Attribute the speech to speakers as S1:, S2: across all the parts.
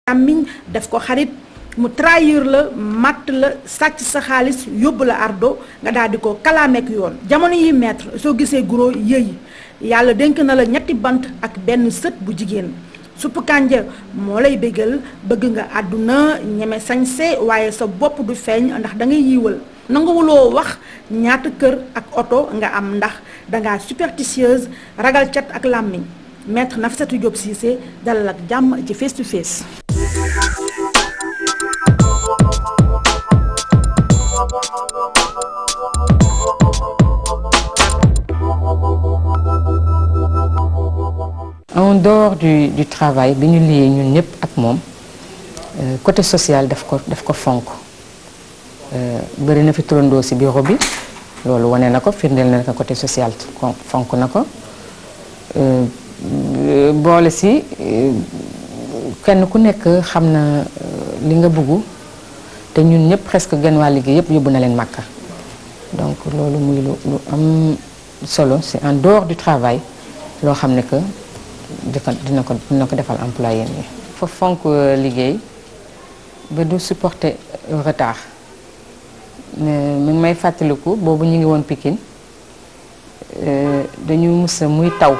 S1: càmmiñ def ko xarit mu trahir la matt la sàcc sa xaalis yóbbu la ardo nga daal di ko kalaameek yoon jamono yi maître soo gisee guro yëy yàlla dénk na la ñetti bant ak benn sët bu jigéen suppu kànja moo lay bégal bëgg nga àdduna ñeme sañse waaye sa bopp du feeñ ndax da ngay yiiwal nanguwuloo wax ñaata kër ak oto nga am ndax dangaa superstitieuse ragal cat ak làmmiñ maître Nafissatou Diop Cissé dalal ak jàmm ci face to face.
S2: En dehors du travail bi ñu lié ñun ñëpp ak moom côté social daf ko fonk bëri na fi turandoo ci bureau bi loolu wane na ko firndeel na ko côté social fonk na ko boole ci kenn ku nekk xam na li nga bëggu te ñun ñëpp presque genn waa liggéey yëpp yóbbu na leen Makka donc loolu muy lu am solo c'est en dehors du travail loo xam ne que dina ko defal employé yi. fa fonk liggéey ba du supporter retard mais mi ngi may fàttaliku boobu ñu ngi woon Pikine dañu mus muy taw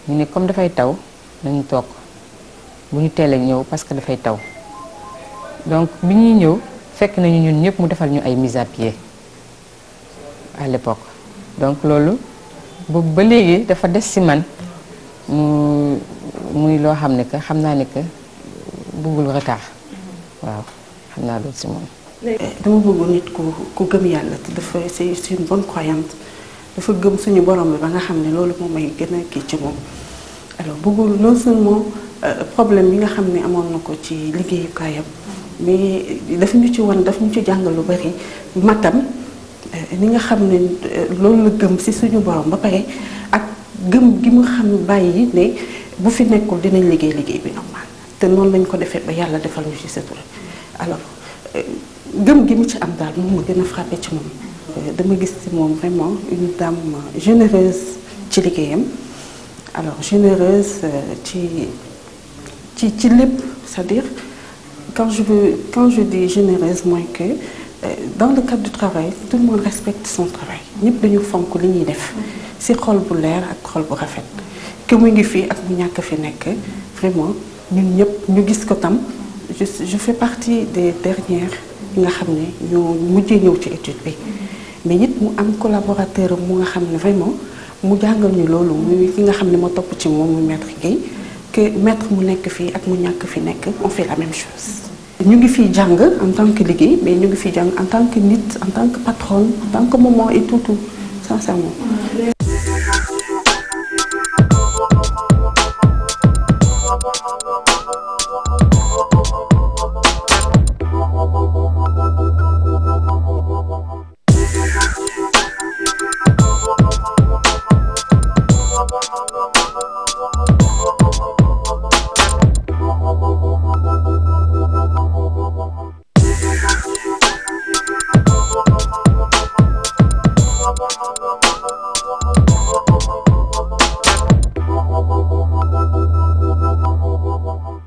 S2: ñu ne comme dafay taw nañu toog bu ñu teelee ñëw parce que dafay taw donc bi ñuy ñëw fekk nañu ñun ñëpp mu defal ñu ay mise à pied à l'époque donc loolu boobu ba léegi dafa des ci man muy loo xam ne que xam naa ne que bëggul retard waaw xam naa loolu ci moom.
S3: dama bëgg nit ku gëm yàlla te dafa c'est une bonne croyante dafa gëm suñu borom bi ba nga xam ne loolu moom may gën a kii ci moom alors bëggul non seulement problème yi nga xam ne amoon na ko ci liggéeyukaayam mais daf ñu ci wan daf ñu ci jàngal lu bari matam ni nga xam ne loolu la gëm ci suñu borom ba pare ak gëm gi mu xam bàyyi ne bu fi nekkul dinañ liggéey bi normal te noonu lañ ko defee ba yàlla defal ñu ci sutura alors gëm gi mu ci am daal moom ma gën a frappé ci moom dama gis ci moom vraiment une dame généreuse ci liggéeyam alors généreuse ci lépp c'est-à-dire quand je dis généreuse mooy que dans le cadre du travail tout le monde respecte son travail ñëpp dañu fonk li ñuy def ci xol bu leer ak xol bu rafet que mu ngi fii ak mu ñàkk fi nekk vraiment ñun ñëpp ñu gis ko tam je fais partie des dernières yi nga xam ne ñoo mujjee ñëw ci étude bi mais it mu am collaborateur mu nga xam ne vraiment mu jàngal ñu loolu muy ki nga xam ne moo topp ci moom muy maître Guèye que maître mu nekk fii ak mu ñàkk fi nekk on fait la même chose. ñu ngi fiy jàng en tant que liggéey mais ñu ngi fiy jàng en tant que nit en tant que patronne en tant que maman et tout sincèrement.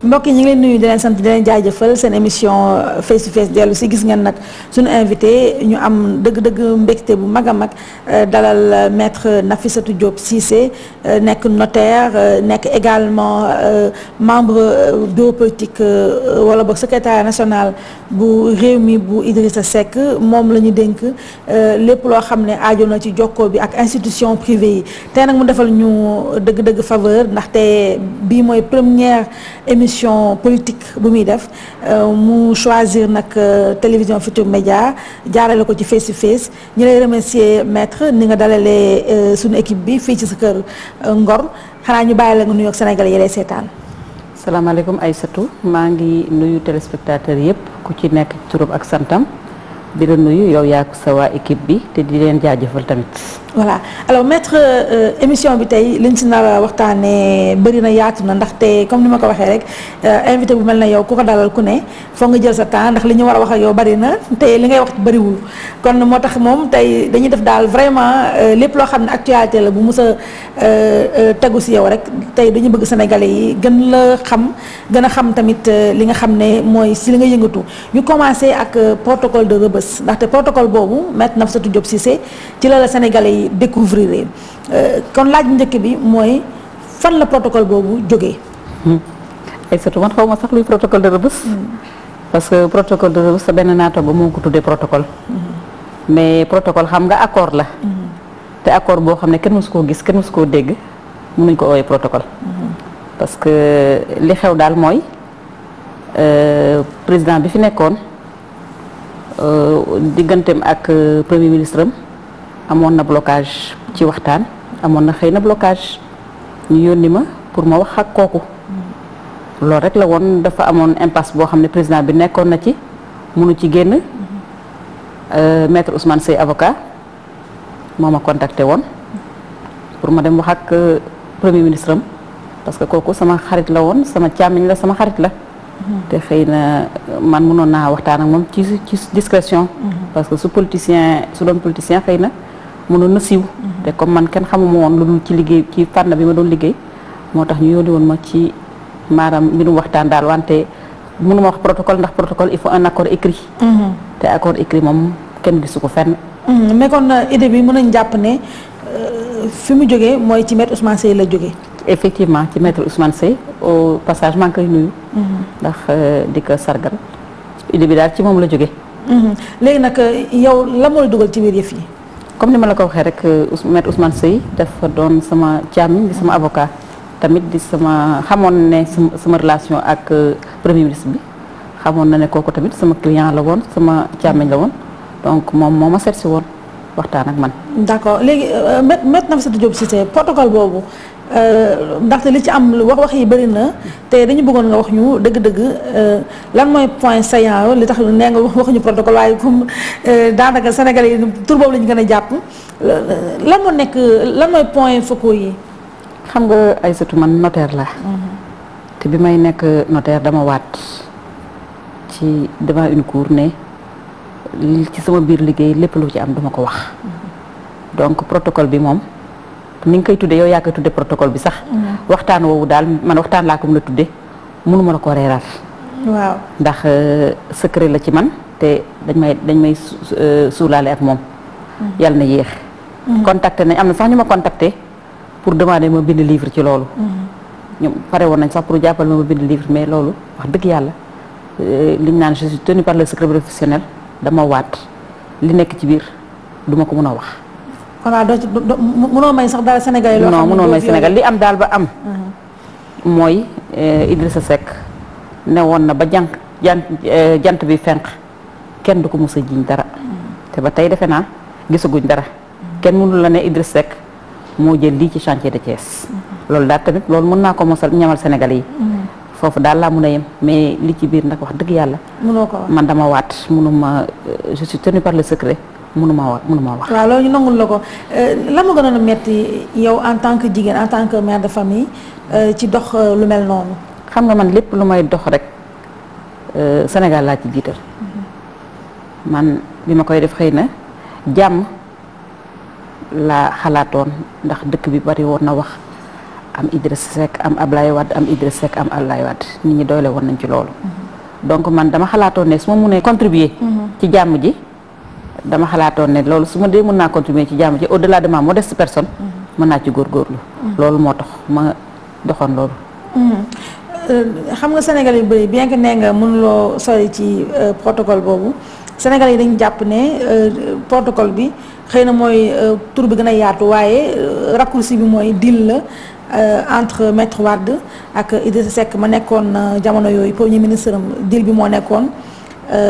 S1: mbokk yi ñu ngi leen nuyu di leen sant di leen jaajëfal seen émission face to face dellu si gis ngeen nag suñu invité ñu am dëgg-dëgg mbégte bu mag a mag dalal maître Nafissatou Diop Cissé nekk notaire nekk également membre bureau politique wala boog secrétaire national bu Rewmi bu Idrissa Seck moom la ñu dénk lépp loo xam ne aajo na ci jokkoo bi ak institution privée yi tey nag mu defal ñu dëgg-dëgg faveur ndaxte bii mooy première émission politique bu muy def mu choisir nag télévision Futurs Médias jaarale ko ci face to face ñu lay remercier maître ni nga dalalee suñu équipe bi fii ci sa kër Ngor xanaa ñu bàyyi la nga nuyoog Sénégalais yi lay seetaan.
S4: salaamaaleykum Aïssatou maa ngi nuyu téléspectateurs yëpp ku ci nekk turam ak santam di la nuyu yow yaa sa waa équipe bi te di leen jaajëfal tamit.
S1: voilà alors maître émission bi tey liñ si nar a waxtaanee bëri na yaatu na ndaxte comme ni ma ko waxee rek invité bu mel na yow ku ko dalal ku ne foog nga jël sa temps ndax li ñu war a wax ak yow bëri na te li ngay wax bëriwul kon moo tax moom tey dañuy def daal vraiment lépp loo xam ne actualité la bu mus a tegu si yow rek tey dañu bëgg sénégalais yi gën la xam gën a xam tamit li nga xam ne mooy si li nga yëngatu ñu commencé ak protocole de Rebeuss ndaxte protocole boobu maître Nafissatou Diop Cissé ci la sénégalais yi découvrir kon laaj njëkk bi mooy fan la protocole boobu jógee.
S4: ay surtout man xaw ma sax luy protocole de Rebeuss. parce que protocole de Rebeuss sa benn naata ba moo ko tuddee protocole. mais protocole xam nga accord la. te accord boo xam ne kenn mësu koo gis kenn mësu koo dégg mënuñ ko oowee protocole. parce que li xew daal mooy président bi fi nekkoon digganteem ak premier ministre am amoon na blocage ci waxtaan amoon na xëy na blocage ñu yónni ma pour ma wax ak kooku loolu rek la woon dafa amoon impasse boo xam ne président bi nekkoon na ci mënu ci génn maître Ousmane Seye avocat moo ma contacté woon pour ma dem wax ak premier ministre am parce que kooku sama xarit la woon sama càmmiñ la sama xarit la te xëy na man mënoon naa waxtaan ak moom ci discrétion parce que su doon politicien xëy na mënoon na siiw te comme man kenn xamuma woon lu dul ci liggéey ci fànn bi ma doon liggéey moo tax ñu yónni woon ma ci maanaam mbirum waxtaan daal wante mënuma wax protocole ndax protocole il faut un accord écrit te accord écrit moom kenn gisu ko fenn
S1: mais kon idée bi mën nañ jàpp ne fi mu jógee mooy ci maître Ousmane Seye la jógee
S4: effectivement ci maître Ousmane Seye au passage maa ngi koy nuyu ndax di ko sargal idée bi daal ci moom la jógee
S1: léegi nag yow la moo la dugal ci biir yëf yi
S4: comme ni ma la ko waxee rek maître Ousmane Seye dafa doon sama càmmiñ di sama avocat tamit di sama xamoon ne sama relation ak premier ministre bi xamoon na ne kooku tamit sama client la woon sama càmmiñ la woon donc moom moo ma seet si woon waxtaan ak man.
S1: d'accord léegi maître Nafissatou Diop Cissé protocole boobu ndaxte li ci am wax yi bëri na te dañu bëggoon nga wax ñu dëgg-dëgg lan mooy point saillant li tax nee nga waxuñu protocole waaye comme daanaka Sénégalais yi tur boobu la ñu gën a jàpp lan mooy point focaux yi.
S4: xam nga ay surtout man notaire la te bi may nekk notaire dama waat ci devant une cour ne ci sama biir liggéey lépp lu ci am duma ko wax donc protocole bi moom ni nga koy tuddee yow yaa koy tuddee protocole bi sax waxtaan woowu daal man waxtaan laa ko mën a tuddee mënuma la ko reeral
S1: waaw
S4: ndax secret la ci man te dañ may suulaale ak moom yàlla na yéex contacté nañ am na sax ñu ma contacté pour demander ma bind livre ci loolu ñoom pare woon nañ sax pour jàppal ma bind livre mais loolu wax dëgg yàlla liñ naan je suis tenu par le secret professionnel dama waat li nekk ci biir duma ko mën a wax.
S1: voilà mënoo may sax daal Sénégal yi. loo xam ne
S4: mënoo may Sénégal li am daal ba am. mooy Idrissa Seck ne woon na ba jant bi fenq kenn du ko mës a jiñ dara. te ba tey defe naa gisaguñ dara. kenn mënul la ne Idrissa Seck moo jël lii ci chantier de Thiès. loolu daal tamit loolu mën naa ko mosal ñamal Sénégalais yi. foofu daal laa mun a yem mais li ci biir nag wax dëgg yàlla.
S1: mënoo ko wax
S4: man dama waat mënuma je suis tenue par le secret mënuma wax.
S1: waaw loolu ñu nangul la ko lan ma gënoon a metti yow en tant que jigéen en tant que mère de famille ci dox lu mel noonu.
S4: xam nga man lépp lu may dox rek Sénégal laa ci jiital. man bi ma koy def xëy na jàmm laa xalaatoon ndax dëkk bi bari woon na wax. am Idrissa Seck am Ablaye Wade am Idrissa Seck am Ablaye Wade nit ñi doyle woon nañ ci loolu donc man dama xalaatoon ne su ma mënee contribuer ci jàmm ji dama xalaatoon ne loolu su ma dee mën naa contribuer ci jàmm ji au-delà de ma modeste personne mën naa ci góorgóorlu loolu moo tax ma doxoon loolu
S1: xam nga Sénégal yu bëri bien que nee nga mënuloo sori ci protocole boobu Sénégal yi dañu jàpp ne protocole bi xëy na mooy tur bi gën a yaatu waaye raccourci bi mooy deal la entre Maître Wade ak Idrissa Seck ma nekkoon jamono yooyu premier ministre am deal bi moo nekkoon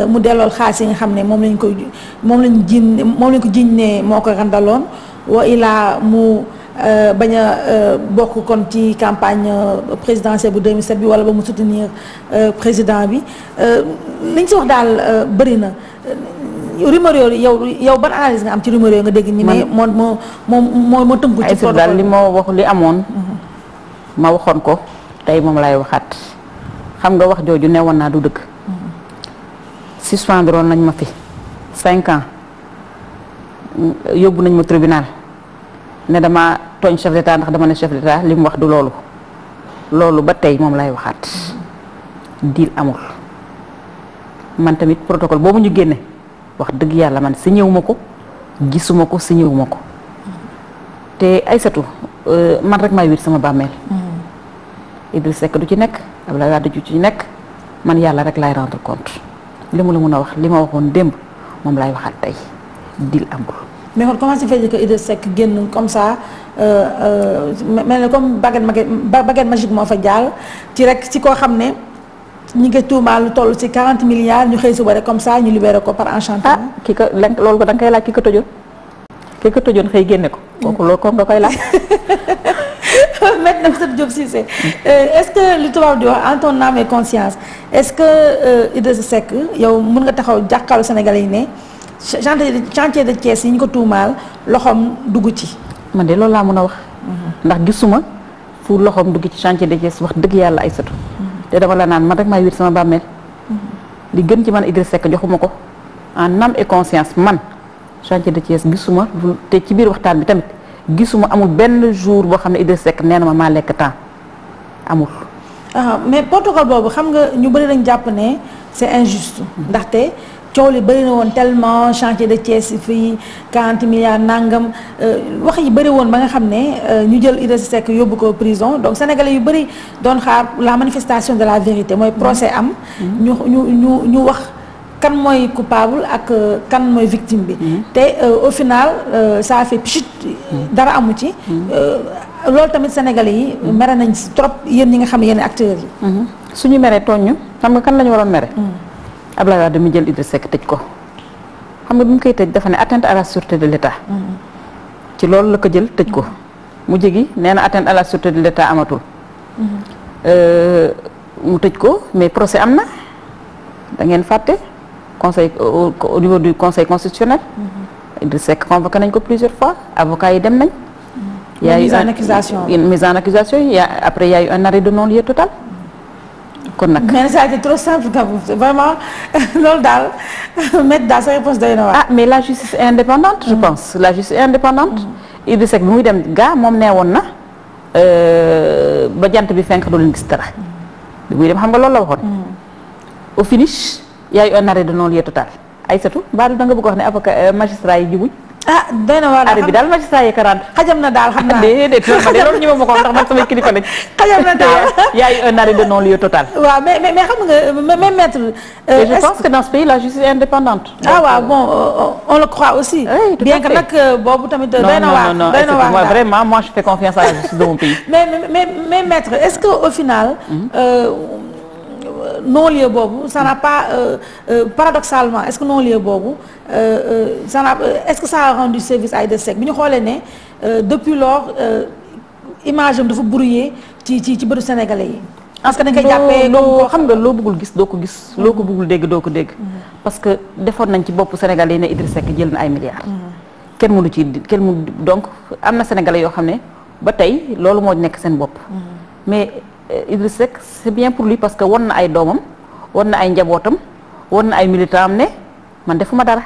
S1: mu dellool xaalis yi nga xam ne moom lañ ko jiiñ ne moo ko randaloon wa ilaa mu bañ a bokk kon ci campagne présidentielle bu 2007 bi wala ba mu soutenir président bi liñ si wax daal bëri na rumeur yooyu yow ban analyse nga am ci rumeur yooyu nga dégg ñu ne moo tënku ci protocole
S4: daal li ma wax li amoon ma waxoon ko tey moom laay waxaat xam nga wax jooju ne woon naa du dëgg suspendroon nañ ma fi 5 ans yóbbu nañ ma tribunal ne dama tooñ chef d'état ndax dama ne chef d'état li mu wax du loolu ba tey moom lay waxaat deal amul man tamit protocole boobu ñu génne wax dëgg yàlla man signé wu ma ko gisuma ko signé wu ma ko te Aïssatou man rek maay wiir sama bàmmeel Idriss Seck du ci nekk Abdoulaye Wade du ci nekk man yàlla rek laay rendre compte li mu la mun a wax li ma waxoon démb moom laay waxaat tey deal amul.
S1: mais kon comment ça fait que Idriss Seck génn comme ça mel ne comme baguette magique moo fa jaar ci koo xam ne ñi ngi tuumaal lu toll ci 40 milliards ñu xëy suba rek comme ça ñu libéré ko par enchantement.
S4: ki ko loolu ko da nga koy laaj ki ko tëjoon xëy génne ko. kooku loolu ko nga koy laaj.
S1: Maître Nafissatou Diop Cissé est-ce que li tubaab di wax en ton âme et conscience est-ce que Idriss Seck yow mën nga taxaw jàkkaarloo Sénégalais yi ne chantier de Thiès yi ñu ko tuumaal loxoom dugg ci.
S4: man de loolu laa mën a wax. ndax gisuma fu loxoom dugg ci chantier de Thiès wax dëgg yàlla Aïssatou. te dama la naan man rek maay wiir sama bàmmeel. li gën ci man Idriss Seck joxuma ko en âme et conscience man chantier de Thiès gisuma te ci biir waxtaan bi tamit. gisuma amul benn jour boo xam ne Idriss Seck nee na ma maa lekk temps amul.
S1: mais protocole boobu xam nga ñu bëri dañ jàpp ne c'est injuste. ndaxte coow li bëri na woon tellement chantier de Thiès fii 40 milliards nangam wax yi bëri woon ba nga xam ne ñu jël Idriss Seck yóbbu ko prison donc sénégalais yu bëri doon xaar la manifestation de la vérité mooy procès am. ñu wax. kan mooy coupable ak kan mooy victime bi te au final ça a fait pchit dara amu ci loolu tamit sénégalais yi mere nañ si trop yéen ñi nga xam ne yéen acteurs yi
S4: suñu mere tooñ ñu xam nga kan la ñu waroon mere Abdoulaye Wade mi jël Idriss Seck tëj ko xam nga bi mu koy tëj dafa ne atteinte à la sûreté de l'État ci loolu la ko jël tëj ko mu jegi nee na atteinte à la sûreté de l'État amatul mu tëj ko mais procès am na da ngeen fàtte conseil au niveau du conseil constitutionnel. Idriss Seck convoqué nañ ko plusieurs fois avocats yi dem nañ. y a eu une mise en accusation après y a eu un arrêt de non-lieu total. kon nag
S1: mais ça a été trop simple quand même vraiment loolu daal mettre daal sa réponse doy na waar.
S4: mais la justice est indépendante. je pense la justice est indépendante. Idriss Seck bi muy dem gaa moom nee woon na ba jant bi fenk du leen gis dara. bi muy dem xam nga loolu la waxoon. au finish. y a eu un arrêt de non-lieu total Aïssatou mbaa da nga bëgg wax ne avocat magistrat yi jubuñ.
S1: doy na waar
S4: arrêt bi daal magistrat yi 40.
S1: xajam na daal xam naa
S4: déedéet loolu ñu ma ko ndax man samay kilifa lañ.
S1: xajam na daal
S4: y a eu un arrêt de non-lieu total.
S1: waaw mais xam nga même maître.
S4: je pense que dans ce pays la justice est indépendante.
S1: waaw bon on le croit aussi.
S4: oui
S1: bien que nag boobu tamit doy na waar. doy na waar
S4: moi vraiment moi je fais confiance à la justice de mon pays.
S1: mais maître est-ce que au final. non-lieu boobu ça n'a pas paradoxalement est-ce que non-lieu boobu est-ce que ça a rendu service à Idriss Seck bi ñu xoolee ne depuis lors image am dafa brouillé ci bëru sénégalais yi. parce que dañ koy jàppee
S4: loo xam nga loo bëggul gis doo ko gis. loo ko bëggul dégg doo ko dégg. parce que defoon nañ ci boppu sénégalais yi ne Idriss Seck jël na ay milliards. kenn mënu donc am na sénégalais yoo xam ne ba tey loolu moo nekk seen bopp. mais Idriss Seck c'est bien pour lui parce que won na ay doomam won na ay njabootam won na ay militants am ne man defuma dara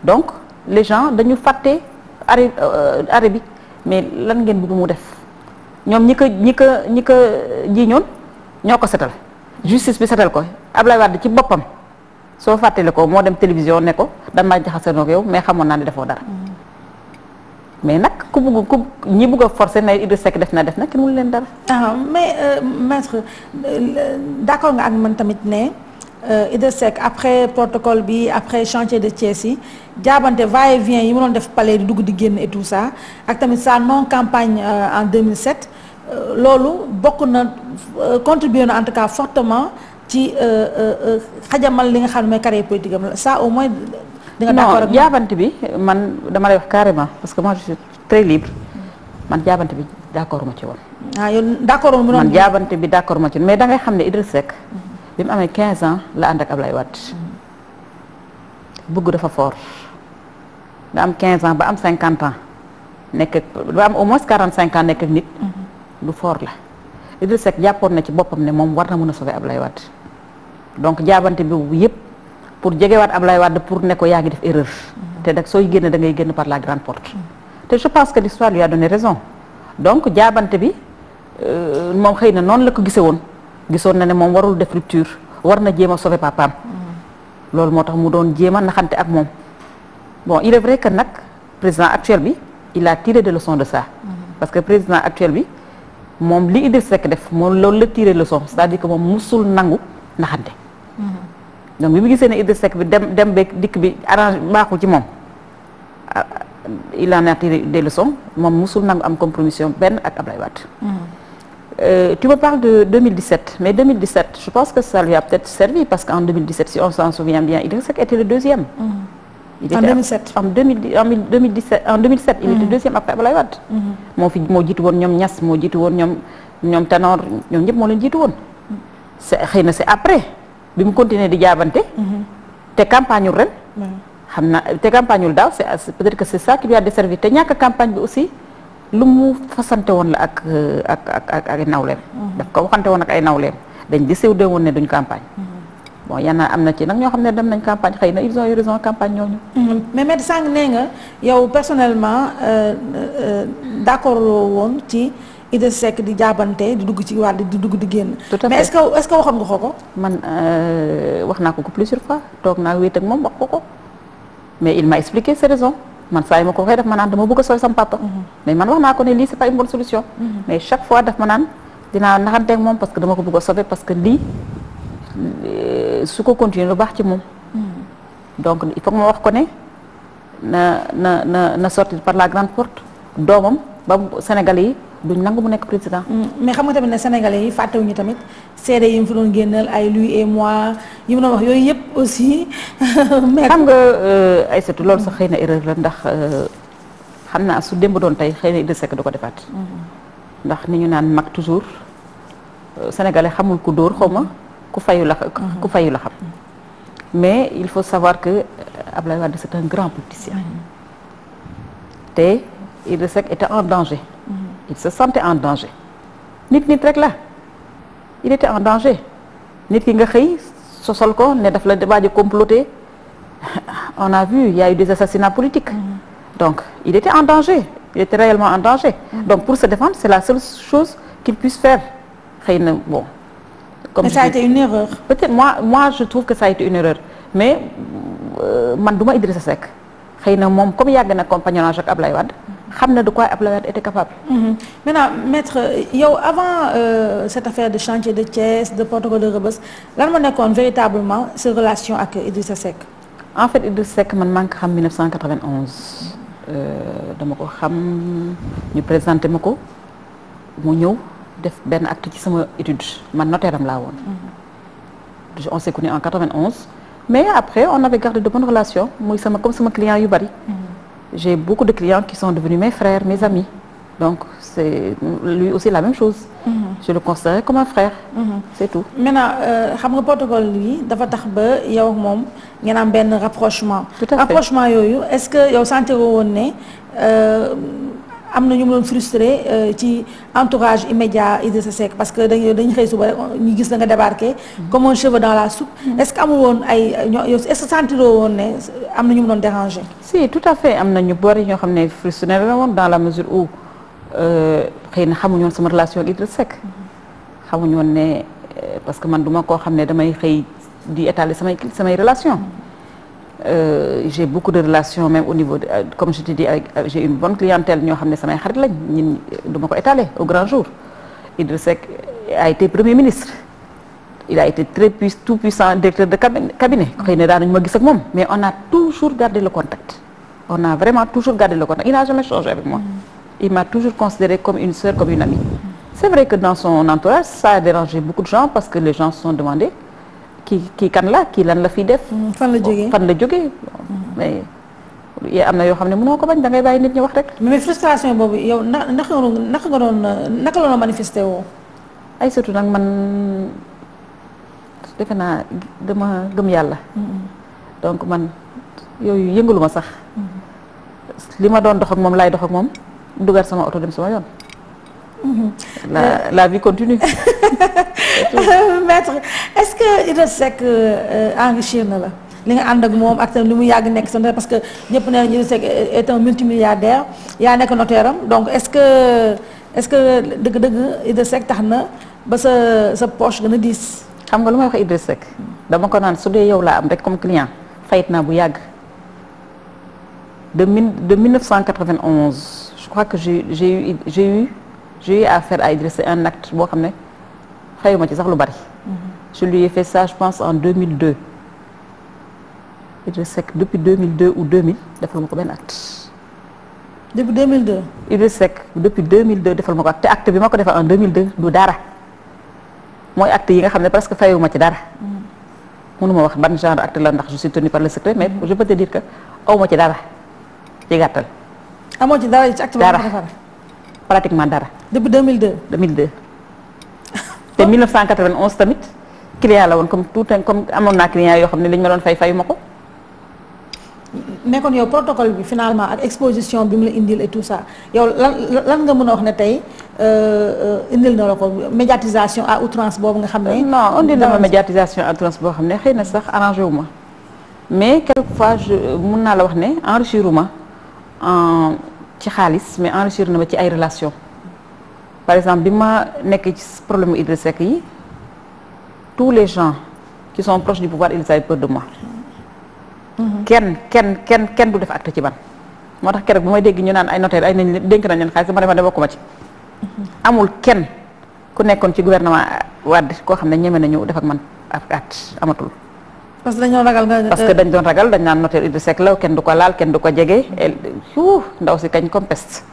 S4: donc les gens dañu fàtte arrêt bi mais lan ngeen bëgg mu def ñoom ñi ko jiiñoon ñoo ko setal justice bi setal ko Ablaye Wade ci boppam soo fàttali ko moo dem télévision ne ko dan maa jaxase noo ko yow mais xamoon naa ne defoo dara mais nag ñi bëgg a forcer ne Idriss Seck def na kenn mënu leen dara.
S1: mais maître d'accord nga ak man tamit ne Idriss Seck après protocole bi après chantier de Thiès yi jaabante va-et-vient yi mu doon def palais di dugg di génn et tout ça ak tamit sa non campagne en 2007 loolu bokk na contribué na en tout cas fortement ci xajamal li nga xam ne mooy carrière politique am ça au moins.
S4: non jaabante bi man dama lay wax carrément parce que moi je suis très libre man jaabante bi d'accord ma ci woon.
S1: yow d'accord woon
S4: man jaabante bi d'accord ma ci woon mais da ngay xam ne Idriss Seck bi mu amee 15 ans la ànd ak Ablaye Wade bëgg dafa fort nga am 15 ans ba am 50 ans nekk ak ba am au moins 45 ans nekk ak nit. lu fort la Idrissa Seck jàppoon na ci boppam ne moom war na mën a sauver Ablaye Wade donc jaabante bi yëpp pour jegewaat Ablaye Wade pour ne ko yaa ngi def erreur. te nag sooy génn da ngay génn par la grande porte. te je pense que l'histoire lui a donné raison donc jaabante bi moom xëy na noonu la ko gisee woon gisoon na ne moom warul def rupture war na jéem a sauver papaam. loolu moo tax mu doon jéem a naxante ak moom bon il est vrai que nag président actuel bi il a tiré des leçons de ça. parce que président actuel bi moom li Idrissa Seck def moom loolu la tiré leçon c'est-à-dire que moom musul nangu naxante. donc bi mu gisee ne Idrissa Seck bi dem beeg dikk bi arrange baaxul ci moom il en a tiré des leçons moom musul nangu am compromission benn ak Ablaye Wade. Tu me parles de 2017 mais 2017 je pense que ça lui a peut-être servi parce qu'en 2017 si on s'en souvient bien Idrissa Seck était le deuxième.
S1: En 2007
S4: en 2017 il était deuxième après Ablaye Wade. moo jiitu woon ñoom Niass moo jiitu woon ñoom Tanor ñoom ñëpp moo leen jiitu woon. xëy na c'est après bi mu continuer di jaabante. te campagne ren. xam naa te campagne wul daaw c'est peut-être que c'est ça qui lui a desservi te ñàkk campagne bi aussi lu mu fasante woon la ak ay nawleem. daf ko waxante woon ak ay nawleem dañ décidé woon ne duñ campagne. bon yana am na ci nag ñoo xam ne dem nañ campagne xëy na ils ont eu raison campagne ñooñu.
S1: mais Maître sànq nee nga yow personnellement d'accord woon ci Idrissa Seck di jaabante di dugg ci Wade di dugg di génn.
S4: tout à fait
S1: mais est-ce que waxoon nga ko.
S4: man wax naa ko plusieurs fois toog naa wéet ak moom wax ko mais il m'a expliqué ses raisons man saa yi ma ko waxee daf ma naan dama bëgg a sooy sama papa. mais man wax naa ko ne lii c'est pas une bonne solution. mais chaque fois daf ma naan dinaa naxanteeg moom parce que dama ko bëgg a sauver parce que lii. su ko continuer lu baax ci moom. donc il faut que ma wax ko ne na sortir par la grande porte doomam ba Sénégalais yi duñ nangu mu nekk président.
S1: mais xam nga tamit ne Sénégalais yi fàttewuñu tamit seede yi mu fi doon génnal ay lui et moi yi mu doon wax yooyu yëpp aussi.
S4: xam nga Aïssatou loolu sax xëy na erreur la ndax xam naa su démb doon tey xëy na Idrissa Seck du ko defaat. ndax ni ñu naan mag toujours Sénégalais xamul ku dóor xaw ma. ku fayu la xam mais il faut savoir que Ablaye Wade c'est un grand politicien te Idrissa Seck était en danger il se sentait en danger nit rek la il était en danger nit ki nga xëy sosol ko ne daf la waaj a comploter on a vu il y a eu des assassinats politiques donc il était en danger il était réellement en danger donc pour se défendre c'est la seule chose qu'il puisse faire xëy na bon.
S1: mais ça a été une erreur.
S4: peut-être moi je trouve que ça a été une erreur mais man du ma Idrissa Seck xëy na moom comme yàgg na compagnonnage ak Ablaye Wade xam na de quoi Ablaye Wade était capable.
S1: maintenant maître yow avant cette affaire de chantier de Thiès de protocole de Rebeuss lan moo nekkoon véritablement sa relation ak Idrissa Seck.
S4: en fait Idrissa Seck man maa ngi ko xam 1991 dama ko xam ñu présenté ma ko mu ñëw. def benn acte ci sama étude man notaire am laa woon. on s'est connus en 91 mais après on avait gardé de bonnes relations muy comme sama clients yu bari. j'ai beaucoup de clients qui sont devenus mes frères mes amis donc c'est lui aussi la même chose. je le considère comme un frère. c'est tout.
S1: maintenant xam nga protocole yi dafa tax ba yow ak moom ngeen am benn rapprochement.
S4: tout à fait
S1: rapprochement yooyu est-ce que yow sentir woon ne. am na ñu mu doon frustré ci entourage immédiat Idrissa Seck parce que dañu xëy suba ñu gis na nga débarqué comme un cheveu dans la soupe. est-ce que amul woon est-ce que sentiroo woon ne am na ñu mu doon déranger.
S4: si tout à fait am na ñu bari ñoo xam ne frustré la woon dans la mesure où xëy na xamuñu woon sama relation ak Idrissa Seck. xamuñu woon ne parce que man duma koo xam ne damay xëy di étaler samay relation j'ai beaucoup de relations même au niveau de, comme je te dis j'ai une bonne clientèle ñoo xam ne samay xarit lañ ñun duma ko étaler au grand jour. Idrissa Seck a été premier ministre il a été tout puissant directeur de cabinet xëy na daanuñu ma gis ak moom mais on a toujours gardé le contact on a vraiment toujours gardé le contact il n'a jamais changé avec moi il m'a toujours considéré comme une sœur comme une amie. C'est vrai que dans son entourage ça a dérangé beaucoup de gens parce que les gens se sont demandé kii kan la kii lan la fi def.
S1: fan la jógee
S4: mais am na yoo xam ne mënoo ko bañ da ngay bàyyi nit ñi wax rek.
S1: mais frustration boobu yow naka la doon manifesté woo.
S4: ay surtout nag man defe naa dama gëm yàlla. donc man yooyu yëngalu ma sax li ma doon dox ak moom laay dox ak moom dugal sama oto dem sama yoon. La vie continue.
S1: Maître, est-ce que Idrissa Seck enrichir na la li nga ànd ak moom ak tam li mu yàgg nekk sa notaire parce que ñëpp nee nañu Idrissa Seck est un multimilliardaire yaa nekk notaire am donc est-ce que dëgg-dëgg Idrissa Seck tax na ba sa poche gën a diis.
S4: xam nga lu may wax Idrissa Seck dama ko naan su dee yow laa am rek comme client fayit naa bu yàgg de 1991 je crois que j'ai eu à faire à Idrissa un acte boo xam ne fayuma ci sax lu bari. Je lui ai fait ça je pense en 2002 Idrissa Seck depuis 2002 ou 2000 defal ma ko benn acte.
S1: depuis 2002.
S4: Idrissa Seck depuis 2002 defal ma ko acte te acte bi ma ko defal en 2002 du dara mooy acte yi nga xam ne presque fayuma ci dara. mënuma wax ban genre acte la ndax je suis tenu par le secret mais je peux te dire que awma ci dara ci gàttal.
S1: amoo ci dara ci acte boo ko defal.
S4: pratiquement dara.
S1: depuis 2002.
S4: 2002 te 1991 tamit client la woon comme amoon naa client yoo xam ne li ñu ma doon fayu ma ko.
S1: mais kon yow protocole bi finalement ak exposition bi mu la indil et tout ça yow lan nga mën a wax ne tey indil na la ko médiatisation à outrance boobu nga xam ne.
S4: non indil na ma médiatisation à outrance boo xam ne xëy na sax arrangé wu ma mais quelquefois mun naa la wax ne enrichir wu ma ci xaalis mais enrichir na ma ci ay relations par exemple bi ma nekk ci problème Idrissa Seck yi tous les gens qui sont proches du pouvoir ils avaient peur de moi. kenn du def acte ci ban moo tax keroog bu may dégg ñu naan ay notaire ay nañ dénk nañ leen xaalis dama ne bokkuma ci amul kenn ku nekkoon ci gouvernement Wade koo xam ne ñeme nañu def ak man ak acte amatul.
S1: parce que dañoo ragal nga.
S4: parce que dañ doon ragal dañ naan notaire Idrissa Seck la kenn du ko laal kenn du ko jege ndaw si kañ comme peste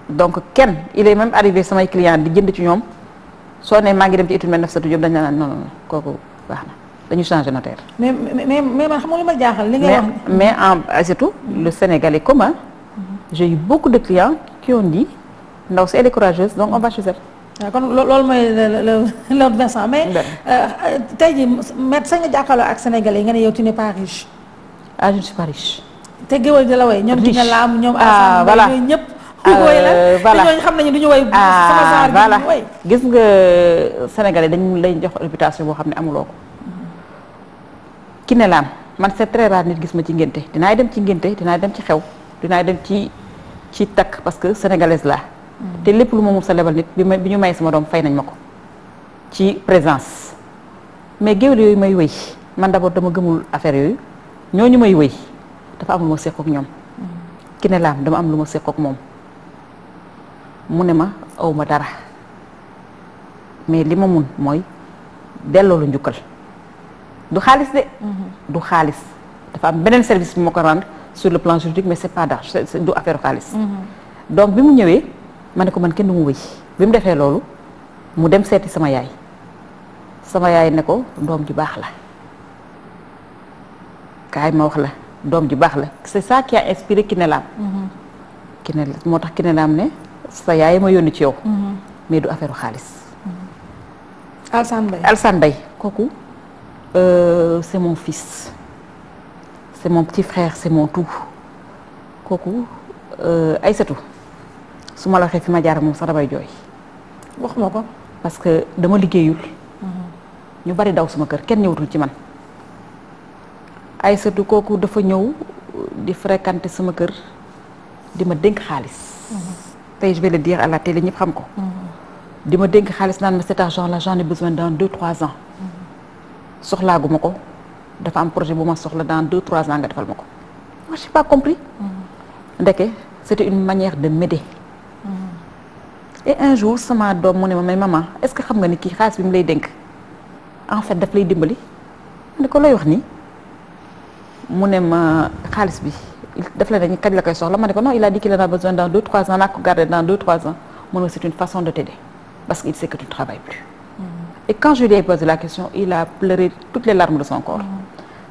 S4: donc kenn il est même arrivé samay client di jënd ci ñoom soo ne maa ngi dem ci étude Nafissatou Diop dañ naan non kooku baax na. dañu changer notaire. mais
S1: man xam nga li ma jaaxal. li ngay wax
S4: mais surtout le Sénégalais commun. J'ai eu beaucoup de clients qui ont dit ndaw si elle est courageuse donc on va chez elle.
S1: waaw kon loolu mooy le Vincent mais tey jii maître sañ nga jàkkaarloo ak Sénégalais yi nga ne yow tu n'es pas riche.
S4: ah je ne suis pas riche.
S1: te géwël di la way ñoom dina laam ñoom.
S4: voilà
S1: ñooñu ñëpp. voilà ñooñu xam nañu du ñu way. sama genre
S4: voilà
S1: du ñu way.
S4: gis nga Sénégalais dañu lay jox réputation boo xam ne amuloo ko. ki ne laam man c'est très rare nit gis ma ci ngénte dinaay dem ci ngénte dinaay dem ci xew dinaay dem ci takk parce que sénégalaise laa te lépp lu ma mus a lebal nit bi ñu may sama doom fay nañ ma ko ci présence mais géwél yooyu may wëy man d'abord dama gëmul affaire yooyu ñooñu may wëy dafa am lu ma seq ak ñoom ki ne laam dama am lu ma seq ak moom mu ne ma aw ma dara mais li ma mun mooy delloo lu njukkal du xaalis de. du xaalis dafa am beneen service bi ma ko rendre sur le plan juridique mais c'est pas d'argent c'est du affaire xaalis. donc bi mu ñëwee ma ne ko man kenn du mu wëy bi mu defee loolu mu dem seeti sama yaay ne ko doom ji baax la kaay ma wax la doom ji baax la c'est ça qui a inspiré Kiné Lam. Kiné moo tax Kiné Lam ne sa yaay ma yónni ci yow. mais du affaire xaalis. Alsane Mbaye kooku. C'est mon fils c'est mon petit frère c'est mon tout kooku Aïssatou su ma la waxee fi ma jaar moom sax damay jooy.
S1: wax ma ko.
S4: parce que dama liggéeyul. ñu bari daw sama kër kenn ñëwatul ci man. Aïssatou kooku dafa ñëw di fréquenter sama kër di ma dénk xaalis. tey je vais le dire à la télé ñëpp xam ko. di ma dénk xaalis naan ma cet argent là j'en ai besoin dans 2-3 ans. soxlaaguma ko dafa am projet bu ma soxla dans 2-3 ans nga defal ma ko. moi j'ai pas compris. ndeke c'était une manière de m'aider. et un jour sama doom mu ne ma may maman est-ce que xam nga ni kii xaalis bi mu lay dénk en fait daf lay dimbali. ma ne ko looy wax nii mu ne ma xaalis bi daf la ne kañ la koy soxla ma ne ko non il a dit qu'il en a besoin dans 2-3 ans naa ko garder dans 2-3 ans mu ne c'est une façon de t'aider parce qu'il sait que tu ne travailles plus. et quand je lui ai posé la question il a pleuré toutes les larmes de son corps.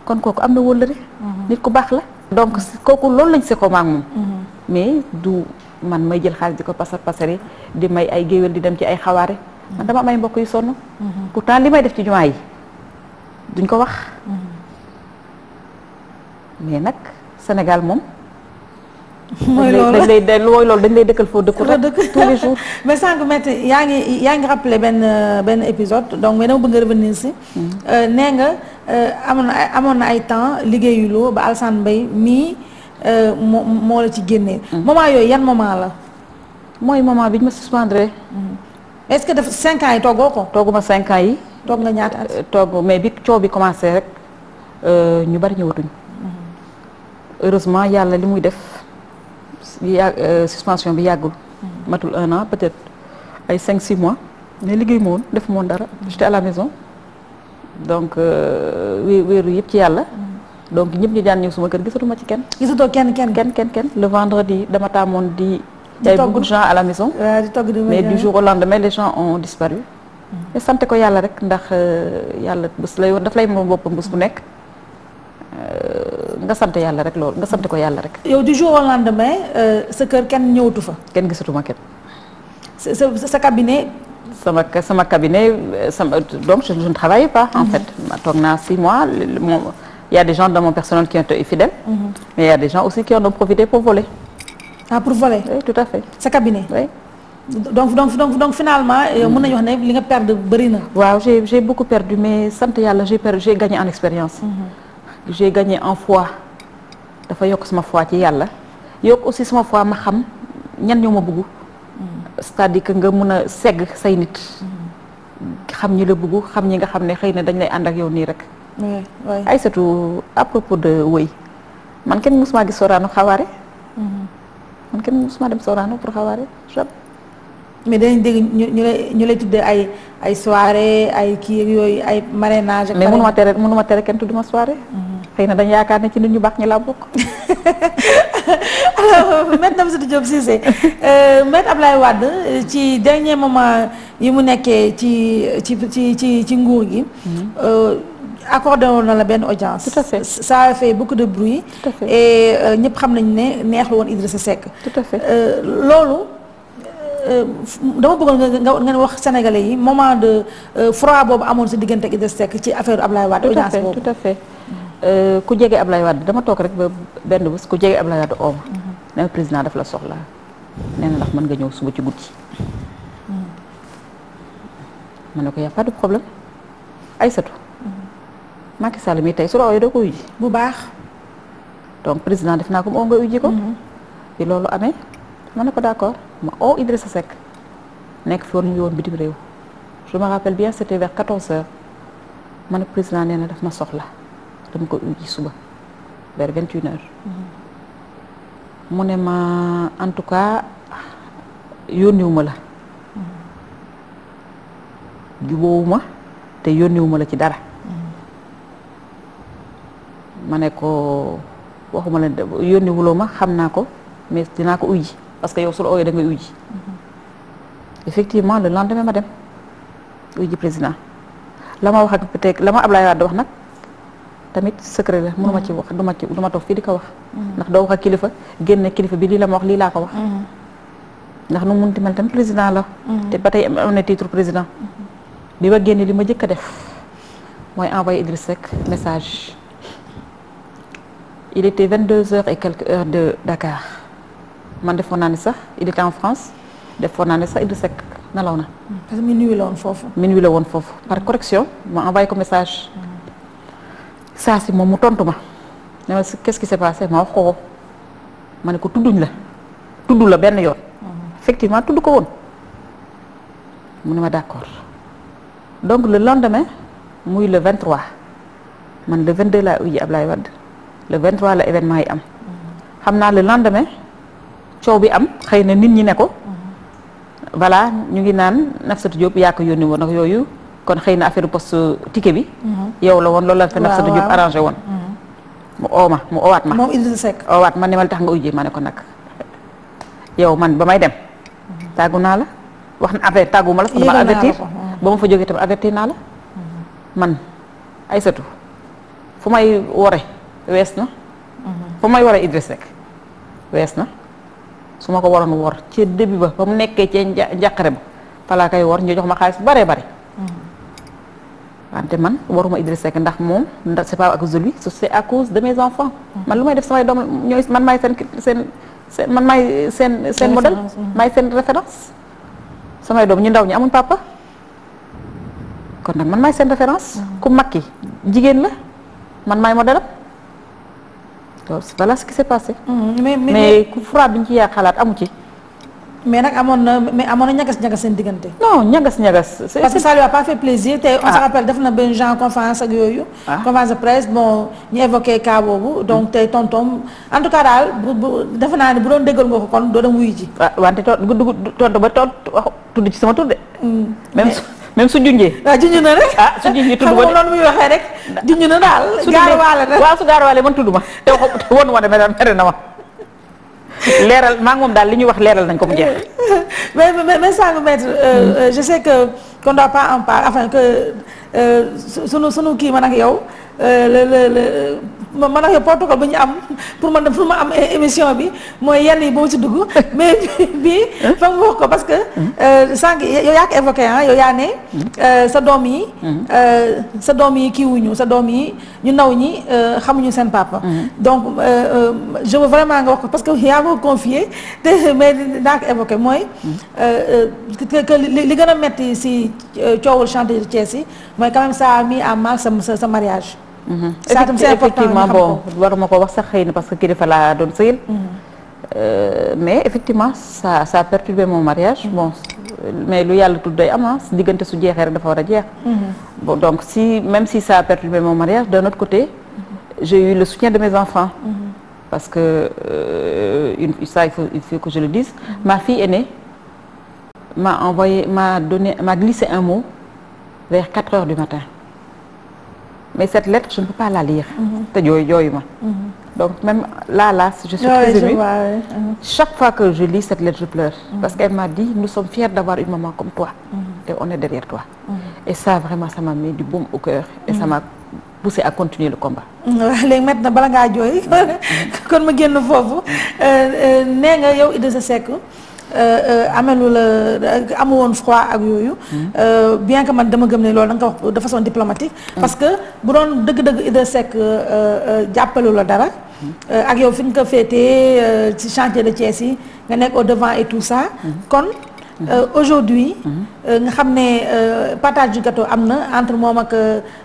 S4: kon kooku am na wóllëre. nit ku baax la. donc kooku loolu lañ seqoo ma ak moom. mais du man may jël xaalis di ko pasare di may ay géwél di dem ci ay xawaare. man dama am ay mbokk yu sonn. pourtant li may def ci jumaa yi duñ ko wax. mais nag Sénégal moom.
S1: mooy loolu
S4: dañ lay dëkkal foo dëkku rek tous les jours.
S1: mais sànq Maître yaa ngi rappelé benn épisode donc mais dama bëgg a revenir si. nee nga amoon na ay temps liggéeyuloo ba Alassane Mbaye mii moo la ci génnee. moment yooyu yan moment la.
S4: mooy moment bi ñu ma suspendre.
S1: est-ce que dafa 5 ans yi toggoo ko.
S4: togguma 5 ans yi.
S1: toog nga ñaata at.
S4: togg mais bi coow bi commencé rek ñu bari ñëwatuñ. heureusement yàlla li muy def. suspension bi yàggul matul 1 an peut-être ay 5-6 mois mais liggéey ma woon def ma woon dara j'étais à la maison donc wéeru yëpp ci yàlla donc ñëpp ñu daan ñëw suma kër gisatuma ci kenn.
S1: gisatoo kenn
S4: le vendredi dama tàmmoon di y avait beaucoup de gens à la maison mais du jour au lendemain les gens ont disparu mais sant ko yàlla rek ndax yàlla bés lay woon daf lay moom boppam bés bu nekk nga sant yàlla rek loolu nga sant ko yàlla rek.
S1: yow du jour au lendemain sa kër kenn ñëwatu fa.
S4: kenn gisatuma kenn.
S1: sa cabinet.
S4: sama cabinet donc je ne travaillais pas. en fait ma toog naa 6 mois il y a des gens dans mon personnel qui ont été fidèles. mais il y a des gens aussi qui en ont profité pour voler.
S1: ah pour voler.
S4: oui tout à fait.
S1: sa cabinet.
S4: oui.
S1: donc finalement mën nañu wax ne li nga perdre bëri na.
S4: waaw j'ai beaucoup perdu mais sant yàlla j'ai gagné en expérience. j'ai gagné en foi dafa yokk sama foi ci yàlla yokk aussi sama foi ma xam ñan ñoo ma bëgg c'est-à-dire que nga mun a segg say nit xam ñi la bëgg xam ñi nga xam ne xëy na dañ lay ànd ak yow nii rek ay surtout à propos de wëy man kenn musuma gis Sorano xawaare man kenn musuma dem Sorano pour xawaare
S1: mais dañuy dégg ñu lay tuddee ay soirée ay kii yooyu ay marrainage.
S4: mais mënuma tere kenn tudd ma soirée. xëy na dañu yaakaar ne ci nit ñu baax ñi laa bokk.
S1: alors Maître Nafissatou Diop Cissé Maître Abdoulaye Wade ci dernier moment yi mu nekkee ci nguur gi. accordé woon na la benn audience.
S4: tout à fait
S1: ça a fait beaucoup de bruit.
S4: tout à fait
S1: et ñëpp xam nañu ne neexlu woon Idrissa Seck.
S4: tout à fait
S1: loolu. dama bëggoon nga wax sénégalais yi moment de froid boobu amoon sa diggante ak Idrissa Seck ci affaire Ablaye Wade. audience boobu
S4: tout à fait ku jege Ablaye Wade dama toog rek ba benn bés ku jege Ablaye Wade ooma ne président daf la soxla nee na ndax mën nga ñëw suba ci guddi. ma ne ko y a pas de problème Aïssatou. Macky Sall mi tey su la ooyee doo ko uji
S1: bu baax.
S4: donc président def naa ko moo nga uji ko. bi loolu amee. ma ne ko d'accord ma oo Idrissa Seck nekk fi woon ñu woon bitim réew je me rappelle bien c'était vers 14h ma ne président nee na daf ma soxla dama ko uji suba vers 21h. mu ne ma en tout cas yónniwuma la. jubóowuma te yónniwuma la ci dara. ma ne ko waxuma leen yónniwuloo ma xam naa ko mais dinaa ko uji. parce que yow su la ooyee da ngay uji effectivement le lendemain ma dem uji président la ma wax ak peut-être la ma Ablaye Wade wax nag tamit secret la mënuma ci wax du ma toog fii di ko wax ndax doo wax ak kilifa génne kilifa bi lii la ma wax lii laa ko wax ndax nu munti mel tamit président la te ba tey am na titre président bi ma génne li ma jëkk a def mooy envoyé Idriss Seck message il était 22h et quelques heures de Dakar man defoon naa ne sax il était en France defoon naa ne sax Idrissa Seck nelaw na.
S1: parce que minuit la woon foofu.
S4: minuit la woon foofu par correction ma envoyé ko message. saa si moom mu tontu ma. ne ma qu'est-ce qui s'est passé ma wax ko ma ne ko tudduñ la. tudd la benn yoon. effectivement tudd ko woon. mu ne ma d'accord donc le lendemain muy le 23 man le 22 laa uji Ablaye Wade le 23 la événement yi am. xam naa le lendemain. coow bi am xëy na nit ñi ne ko voilà ñu ngi naan Nafissatou Diop yaa ko yónni woon ak yooyu kon xëy na affaire poste ticket bi yow la woon loolu la fa Nafissatou Diop arrangé woon mu oowaat ma
S1: moom Idrissa Seck
S4: oowaat ma ne ma tax nga ujjee ma ne ko nag yow man ba may dem tàggu naa la wax na affaire tàggu ma la sax dama avertir ba ma fa jógee tamit avertir naa la man Aïssatou fu may wore wees na fu may wore Idrissa Seck wees na su ma ko waroon wor ci début ba mu nekkee ci njàqare ba falaa koy wor ñu jox ma xaalis bu baree bari wante man waruma Idrissa Seck ndax moom c'est pas à cause de lui c'est à cause de mes enfants. man lu may def samay doom ñooy man maay seen man maay seen modèle. maay seen référence. samay doom ñu ndaw ñi amuñ papa kon nag man maay seen référence. ku mag ki jigéen la man maay modèle am. donc voilà ce qui s'est passé. mais ku froid bi ñu ci yaa xalaat amu ci.
S1: mais nag amoon na ñagas seen diggante.
S4: non ñagas.
S1: parce que ça lui a pas fait plaisir te on se rappelle def na benn genre conférence ak yooyu. conférence de presse bon ñu évoqué cas boobu. donc tey tontom en tout cas daal bu defe naa ne bu doon déggal nga ko kon doo dem wuyu ji.
S4: wante tontu ba tudd ci sama tur de. même su junjee.
S1: waaw junj na rek.
S4: su junjee tudd
S1: xam nga noonu muy waxee rek. junj na daal gaaruwaale na.
S4: waaw su gaaruwaale man tudd ma te wonu ma de mere na ma. leeral maa ngi moom daal li ñuy wax leeral nañ ko mu jeex.
S1: mais sànq maître je sais que qu'on doit pas en parler enfin que sunu kii man ak yow man ak yow protocole bu ñu am pour ma am émission bi mooy yenn yi boo ci dugg mais bii fa mu wax ko parce que sànq yow yaa ko évoqué yow yaa ne sa doom yi kii wuñu sa doom yi ñu ndaw ñi xamuñu seen papa donc je veux vraiment nga wax ko parce que yaa ma confié te mais daa ko évoqué mooy que li gën a metti si coowul chantier Thiès yi mooy quand même ça a mis à mal sa mariage. ça tam c'est important
S4: effectivement bon waruma ko wax sax xëy na parce que kii dafa laa doon sëyal. mais effectivement ça a perturbé mon mariage bon mais lu yàlla tudd day am diggante su jeexee rek dafa war a jeex. bon donc même si ça a perturbé mon mariage d'un autre côté j'ai eu le soutien de mes enfants. parce que ça il faut que je le dise. Ma fille aînée m'a glissé un mot vers 4 heures du matin. mais cette lettre je ne peux pas la lire. te jooyu ma. donc même là je suis très émue. chaque fois que je lis cette lettre je pleure. parce qu'elle m'a dit nous sommes fiers d'avoir une maman comme toi. et on est derrière toi. et ça vraiment ça m'a mis du baume au cœur. et ça m'a poussé à continuer le combat.
S1: waaw léegi maintenant bala ngaa jooy kon ma génn foofu nee nga yow Idrissa Seck amelu la amu woon froid ak yooyu. bien que man dama gëm ne loolu da nga ko wax de façon diplomatique. parce que bu doon dëgg-dëgg Idrissa Seck jàppalu la dara. ak yow fi nga ko féetee ci chantier de Thiès yi nga nekk au devant et tout ça. kon aujourd'hui nga xam ne partage du gâteau am na entre moom ak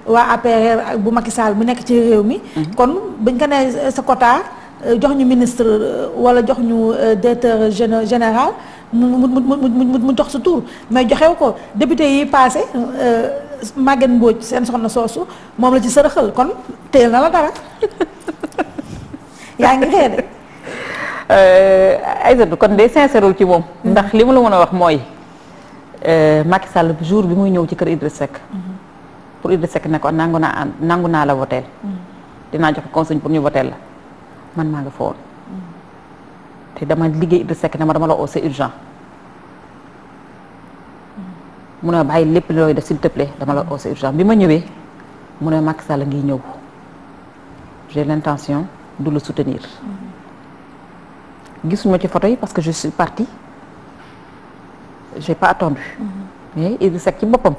S1: waa APR bu Macky Sall bu nekk ci réew mi. kon buñ ko nee sa quota. jox ñu ministre wala jox ñu directeur général mu jox sa tur mais joxew ko député yi passé Maguette Mbodj seen soxna soosu moom la ci sërëxal kon téyel na la dara yaa ngi xëy de.
S4: Aïssatou kon de sincère ci moom. ndax li ma la mën a wax mooy Macky Sall jour bi muy ñëw ci kër Idrissa Seck. pour Idrissa Seck ne ko nangu naa la voteel. dinaa joxe consigne pour ñu voteel la. man maa nga fa woon te dama liggéey Idrissa Seck ne ma dama la oo c'est urgent mu ne ma bàyyi lépp looy def s'il te plaît dama la oo c'est urgent bi ma ñëwee mu ne Macky Sall ngi ñëw j'ai l'intention de le soutenir gisuma ci photo yi parce que je suis partie j'ai pas attendu mais Idrissa Seck ci boppam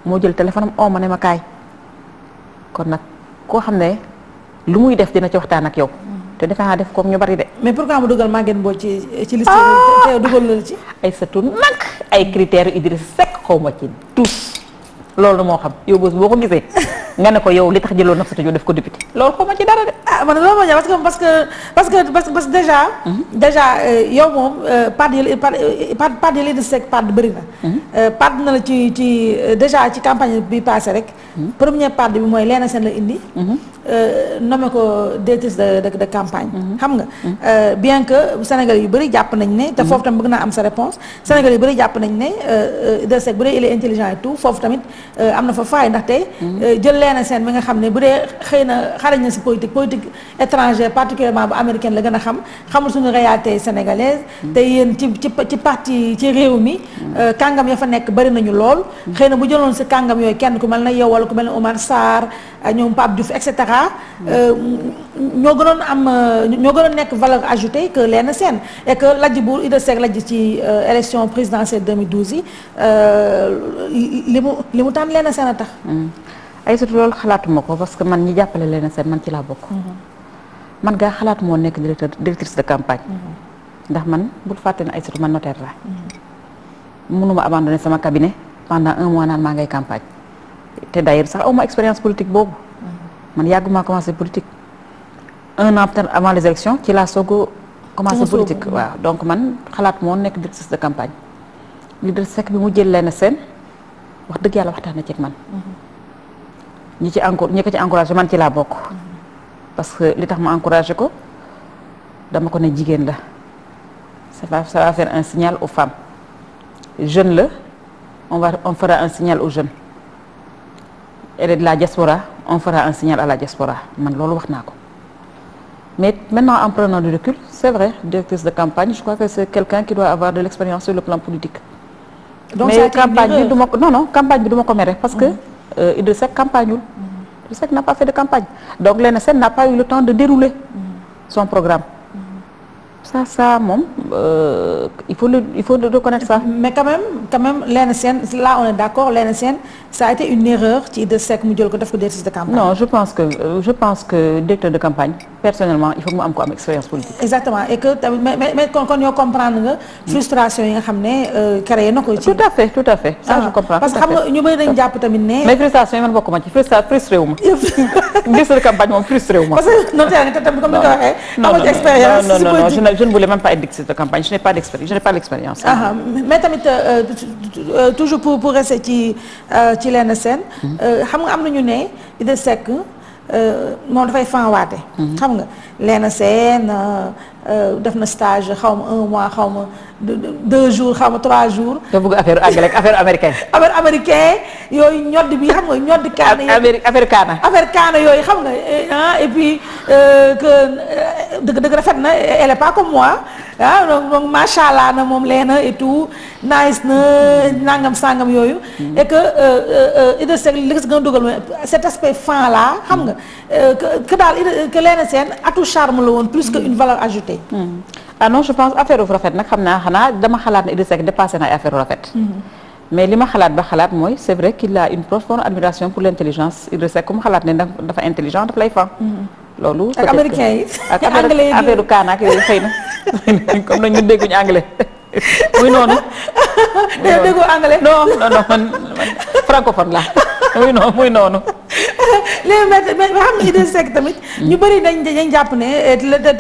S4: moo jël téléphone am oo ma ne ma kaay kon nag koo xam ne lu muy def dina ci waxtaan ak yow te defe naa def comme ñu bari de.
S1: mais pourquoi mu dugal Maguette Mbodj ci liste bi te dugal la ci.
S4: ay satu nag ay critères Idrissa Seck xaw ma ci tous loolu moo xam yow boo ko gisee nga ne ko yow li tax jëloon nag sa def ko député loolu xaw ma ci dara de.
S1: man loolu moo ñëw parce que déjà yow moom part yi Idrissa Seck part bëri na. part na la ci déjà ci campagne bi passé rek. première part bi mooy Léna Sène la indi. nommé ko directrice de campagne. xam nga bien que Sénégal yu bëri jàpp nañ ne. te foofu tamit bëgg naa am sa réponse Sénégal yu bëri jàpp nañ ne Idrissa Seck bu dee il est intelligent et tout foofu tamit am na fa faay ndaxte jël Léna Sène bi nga xam ne bu dee xëy na xarañ na si politique étrangère particulièrement bu américaine la gën a xamul suñu réalité sénégalaise. te yéen ci parti ci réew mi kàngam ya fa nekk bëri nañu lool. xëy na bu jëloon si kàngam yooyu kenn ku mel na yow wala ku mel ne Omar Sarr ñoom Pape Diouf et cetera. ñoo gënoon nekk valeur ajoutée que Léna Sène et que lajj bu Idrissa Seck lajj ci élection présidentielle 2012 yi li mu tànn Léna Sène a tax.
S4: ay surtout loolu xalaatuma ko parce que man ñi jàppale leen seen man ci laa bokk. man gaa xalaatuma woon nekk directrice de campagne. ndax man bul fàtte ne ay surtout man notaire la. mënuma abandonner sama cabinet pendant 1 mois naan maa ngay campagne. te d'ailleurs sax awma expérience politique boobu. man yàgguma commencé politique. 1 an avant les élections ci laa soog a commencé politique waaw donc man xalaatuma woon nekk directrice de campagne. leader Seck bi mu jël leen seen wax dëgg yàlla waxtaan na ci ak man. ñi ko ci encouragé man ci laa bokk. parce que li tax ma encouragé ko dama ko ne jigéen la ça va faire un signal aux femmes jeune la on fera un signal aux jeunes elle est de la diaspora on fera un signal à la diaspora man loolu wax naa ko mais maintenant en prenant du recul c'est vrai directrice de campagne je crois que c'est quelqu'un qui doit avoir de l'expérience sur le plan politique. Donc mais campagne bi duma ko campagne bi duma ko mere parce que Idrissa Seck campagneul. Idrissa Seck n'a pas fait de campagne donc Léna Sène n'a pas eu le temps de dérouler son programme. Ça moom il faut le reconnaître ça.
S1: Mais quand même Léna Sène là on est d'accord Léna Sène ça a été une erreur ci Idrissa Seck mu jël ko def ko directrice de campagne.
S4: Non je pense que directeur de campagne personnellement il faut que mu am ko am expérience politique.
S1: Exactement et que tamit mais kon yoo comprendre nga frustration yi nga xam ne créé na ko ci.
S4: Tout à fait ça je comprends.
S1: Parce que xam nga ñu bëri dañu jàpp tamit ne.
S4: mais frustration yi man bokkuma ci frustré wu ma. directeur de campagne moom frustré wu ma.
S1: Parce que notaire nga tamit comme ni nga waxee. amoo ci expérience
S4: non je ne voulais même pas être directrice de campagne je n'ai pas l'expérience.
S1: Mais tamit toujours pour rester ci Léna Sène. xam nga am na ñu ne Idrissa Seck moom dafay fanwaate. xam nga Léna Sène def na stage xaw ma 1 mois xaw ma 2 jours xaw ma 3 jours.
S4: nga bëgg affaire anglais affaire américaine.
S1: affaire américain yooyu ñodd bi xam nga ñodd kaana. affaire kaana yooyu xam nga et puis que dëgg rafet na elle est pas comme moi donc macha allah na moom Léna et tout nice na nangam sangam yooyu. et que Idrissa Seck li nga gën a dugal cet aspect fan là xam nga que daal que Léna Sène atout charme la woon plus que une valeur ajoutée.
S4: Ah non je pense affaire rafet nag xam naa xanaa dama xalaat ne Idrissa Seck dépassé na ay affaire rafet. mais li ma xalaat mooy c'est vrai qu'il a une profonde admiration pour l'intelligence Idrissa Seck ku mu xalaat ne dafa intelligent dafa lay fan. loolu
S1: ak américain yi
S4: ak affaire du kaanaak yooyu xëy na comme nañ ñu dégguñu anglais muy noonu.
S1: déggoo anglais.
S4: non man francophone la muy noonu.
S1: léegi mais xam nga Idrissa Seck tamit ñu bëri dañ jàpp ne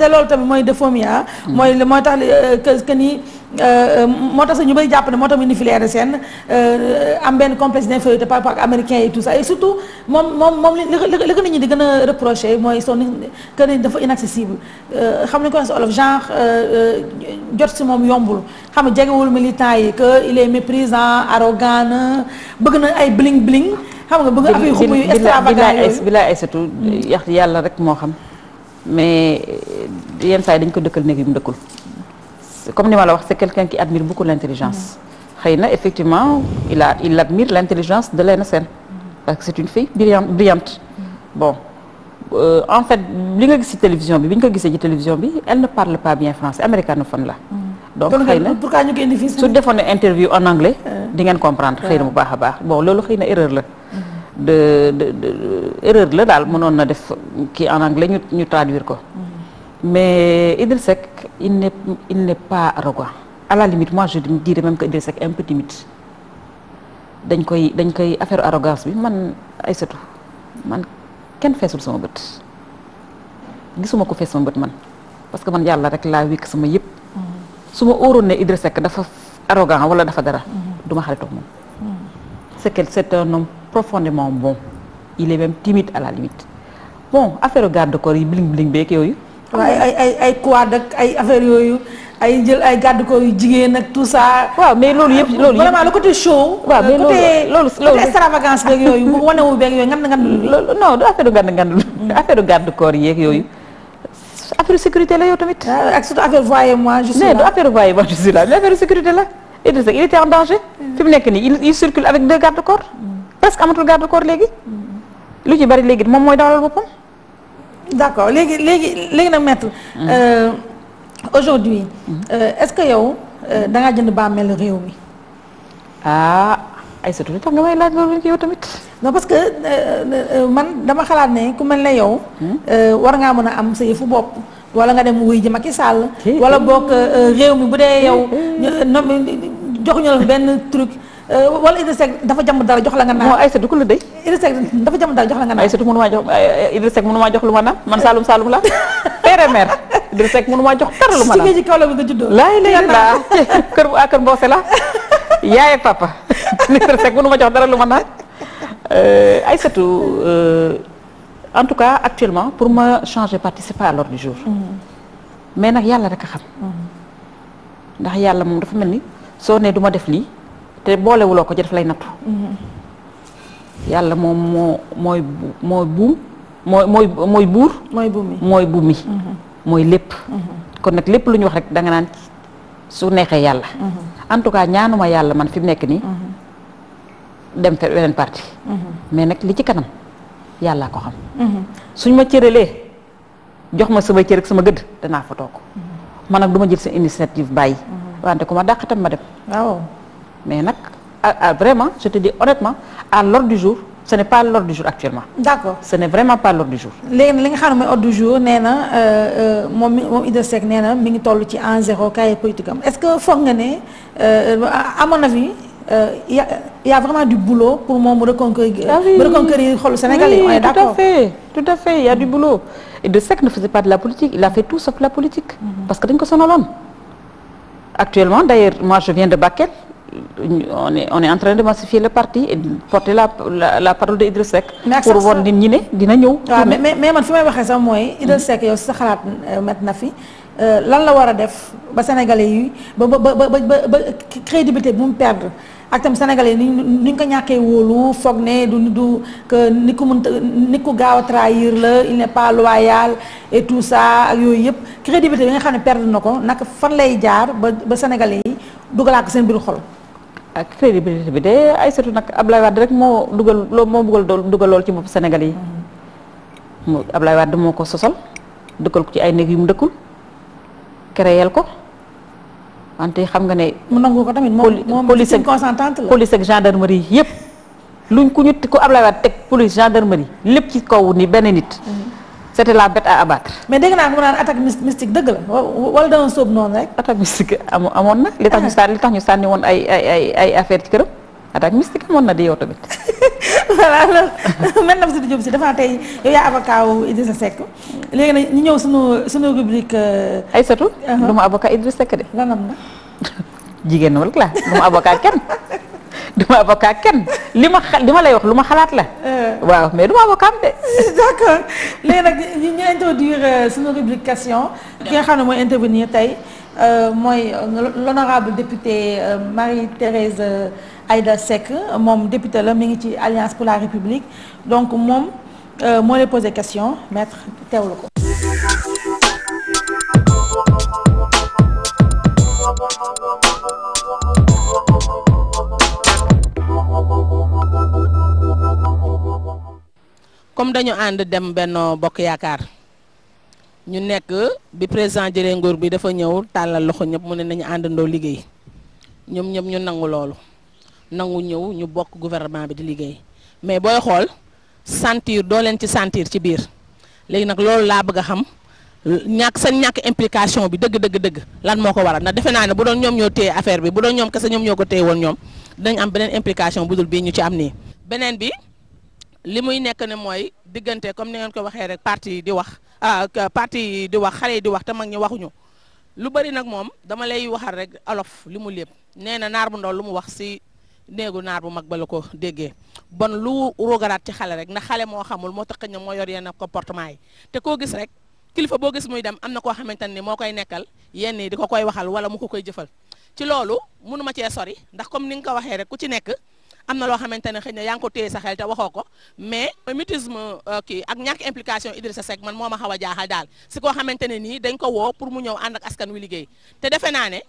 S1: te loolu tamit mooy défaut mooy tax que ni moo tax sax ñu bëri jàpp ne moo tax mu indi fi Léna Sène am benn complexe d'infériorité par rapport ak américain et tout ça et surtout moom li ko nit ñi di gën a reprocher mooy que ni dafa inaccessible xam nañu ko si olof genre jot si moom yombul xam nga jegewul militant yi que il est méprisant arrogant na bëgg na ay bling bling xam nga bëgg affaire xumu yu extravagant yooyu
S4: bilaay ay surtout yàlla rek moo xam mais yenn saa yi dañ ko dëkkal néeg yi mu dëkkul comme ni ma la wax c'est quelqu'un qui admire beaucoup l'intelligence xëy na effectivement il admire l'intelligence de Léna Sène parce que c'est une fille brillante bon en fait li nga gis ci télévision bi ñu ko gisee ci télévision bi elle ne parle pas bien français américanophone la donc xëy na
S1: pourquoi ñu ko indi fii
S4: su defoon ne interview en anglais di ngeen comprendre xëy na bu baax a baax bon loolu xëy na erreur la erreur la daal mënoon na def kii en anglais ñu traduire ko mais Idrissa Seck il n'est pas arrogant à la limite moi je dirais même que Idrissa Seck est un peu timide dañ koy affaire arrogance bi man ay surtout man kenn feesul sama bët gisuma ko fees sama bët man parce que man yàlla rek laa wékk sama yëpp su ma óoroon ne Idrissa Seck dafa arrogant wala dafa dara du ma xaritoog moom c'est un homme profondément bon il est même timide à la limite bon affaire garde-corps yi bling bling beeg yooyu
S1: waaw ay quad ak ay affaire yooyu ay jël ay garde-corps yu jigéen ak tout ça.
S4: waaw mais loolu yëpp
S1: vraiment le côté show.
S4: waaw mais loolu
S1: côté extravagance beeg yooyu bu wane wu beeg yooyu
S4: non du affaire affaire garde-corps yeeg yooyu affaire sécurité la yow tamit.
S1: ak surtout affaire voyez-moi je suis là.
S4: du affaire voyez-moi je suis là mais affaire sécurité la Idrissa Seck il était en danger. fi mu nekk nii il circule avec 2 garde-corps presque amatul garde-corps léegi lu ci bari léegi moom mooy dawalal boppam.
S1: d'accord léegi nag maître aujourd'hui est-ce que yow da ngaa jënd bàmmeel réew mi.
S4: Aïssatou li tax nga may laaj loolu yow tamit.
S1: non parce que man dama xalaat ne ku mel ne yow. war ngaa mën a am sa yëfu bopp. wala nga dem wuy ji Macky Sall. wala boog réew mi bu dee yow joxuñu la benn truc. wala Idrissa Seck dafa jàmm dara jox la nga naan.
S4: moo Aïssatou ku la dey.
S1: Idrissa Seck dafa jàmm dara jox la nga naan.
S4: Aïssatou mënumaa jox Idrissa Seck mënumaa jox lu ma naan man Saloum Saloum la père mère Idrissa Seck mënumaa jox dara lu ma naan.
S1: ci kaw la bi nga juddoo.
S4: laay laa kër bu kër Mbossé la yaay ak papa Idrissa Seck mënumaa jox dara lu ma naan. Aïssatou en tout cas actuellement pour ma changer parti c'est pas à l'ordre du jour. mais nag yàlla rek a xam. ndax yàlla moom dafa mel ni soo nee du ma def lii. te boolewuloo ko ci daf lay nattu. yàlla moom mooy buum mooy buur. mooy buumi. mooy lépp. kon nag lépp lu ñu wax rek danga naan su neexee yàlla. en tout cas ñaanuma yàlla man fi mu nekk nii. dem fe weneen parti. mais nag li ci kanam yàllaa ko xam. suñ ma cëralee jox ma sama cër ak sama gëdd danaa fa toog. man nag du ma jël seen initiative bàyyi. wante ku ma dàq tam ma dem. waaw. mais nag vraiment je te dis honnêtement à l'ordre du jour ce n'est pas l'ordre du jour actuellement. d'accord ce n'est vraiment pas l'ordre du jour. léegi li nga xam ne mooy ordre du jour nee na moom Idrissa Seck nee na mi ngi toll ci 1-0 cahier politique am est-ce que foog nga ne à mon avis il y a vraiment du boulot pour moom mu reconquérir xolu Sénégalais yi. on est d'accord tout à fait il y a du boulot. Idrissa Seck ne faisait pas de la politique il a fait tout sauf la politique. parce que dañ ko sonaloon. actuellement d'ailleurs moi je viens de Bakel. on est en train de massifier le parti et de porter la parole de Idrissa Seck. pour won nit ñi ne dina ñëw.
S1: waaw mais man fi may waxee sax mooy Idrissa Seck yow sa xalaat met na fi lan la war a def ba sénégalais yi ba crédibilité bu mu perdre ak tam sénégalais yi ni ñu ko ñàkkee wóolu foog ne du que ni ku gaaw a trahir la il n'est pas loyal et tout ça ak yooyu yëpp crédibilité bi nga xam ne perdre na ko naka fan lay jaar ba sénégalais yi dugalaat ko seen biir xol.
S4: ak crédibilité bi de Aïssatou nag Ablaye Wade rek moo bëggal dugal lool ci bopp Sénégal yi. Ablaye Wade moo ko sosal dëkkal ko ci ay néeg yu mu dëkkul créel ko wante xam nga ne.
S1: mu nangu ko tamit moom police consentante la.
S4: police ak gendarmerie yëpp luñ ku Ablaye Wade teg police gendarmerie lépp ci kaw ni benn nit. c'était la bête à abattre.
S1: mais dégg naa ko mu naan attaque mystique dëgg la wala dama sóob noonu rek.
S4: attaque mystique amoon na. li tax ñu sànni woon ay affaire ci këram attaque mystique amoon na di yow tamit.
S1: voilà alors man Nafissatou Diop Sy dafa tey yow yaa avocat wu Idrissa Seck léegi nag ñu ñëw sunu rubrique.
S4: Aïssatou. du ma avocat Idrissa Seck de.
S1: lanam na.
S4: jigéen wala la du ma avocat kenn. du ma avocat kenn li ma lay wax lu ma xalaat la. waaw mais du ma avocat de.
S1: d'accord léegi nag ñu introduire suñu rubrique question ki nga xam ne mooy intervenir tey mooy l'honorable député Marie-Thérèse Aïda Seck moom député la mi ngi ci Alliance pour la République donc moom moo lay poser question maître teewlu ko.
S5: comme dañu ànd dem Benno Bokk Yaakaar ñu nekk bi président jëlee nguur bi dafa ñëw tàllal loxo ñëpp mu ne nañu àndandoo liggéey ñoom ñëpp ñu nangu loolu nangu ñëw ñu bokk gouvernement bi di liggéey mais booy xool sentir doo leen ci sentir ci biir léegi nag loolu laa bëgg a xam seen ñàkk implication bi dëgg lan moo ko waral ndax defe naa ne bu doon ñoom ñoo téye affaire bi bu doon ñoom kese ñoom ñoo ko téye woon ñoom dinañ am beneen implication bu dul bii ñu ci am nii beneen bi li muy nekk ne mooy diggante comme ni ngeen ko waxee rek parti di wax xale yi di wax te mag ñi waxuñu lu bari nag moom dama lay waxal rek olof li mu lépp nee na naar bu ndaw lu mu wax si néegu naar bu mag ba la ko déggee bon lu rogaraat ci xale rek ndax xale moo xamul moo tax na moo yor yenn comportement yi te koo gis rek kilifa boo gis muy dem am na koo xamante ne moo koy nekkal yenn yi di ko koy waxal wala mu ko koy jëfal ci loolu mënuma cee sori ndax comme ni nga ko waxee rek ku ci nekk am na loo xamante ne xëy na yaa ngi ko téye sa xel te waxoo ko mais mutisme kii ak ñàkk implication Idrissa Seck man moo ma xaw a jaaxal daal si koo xamante ne nii dañ ko woo pour mu ñëw ànd ak askan wi liggéey te defe naa ne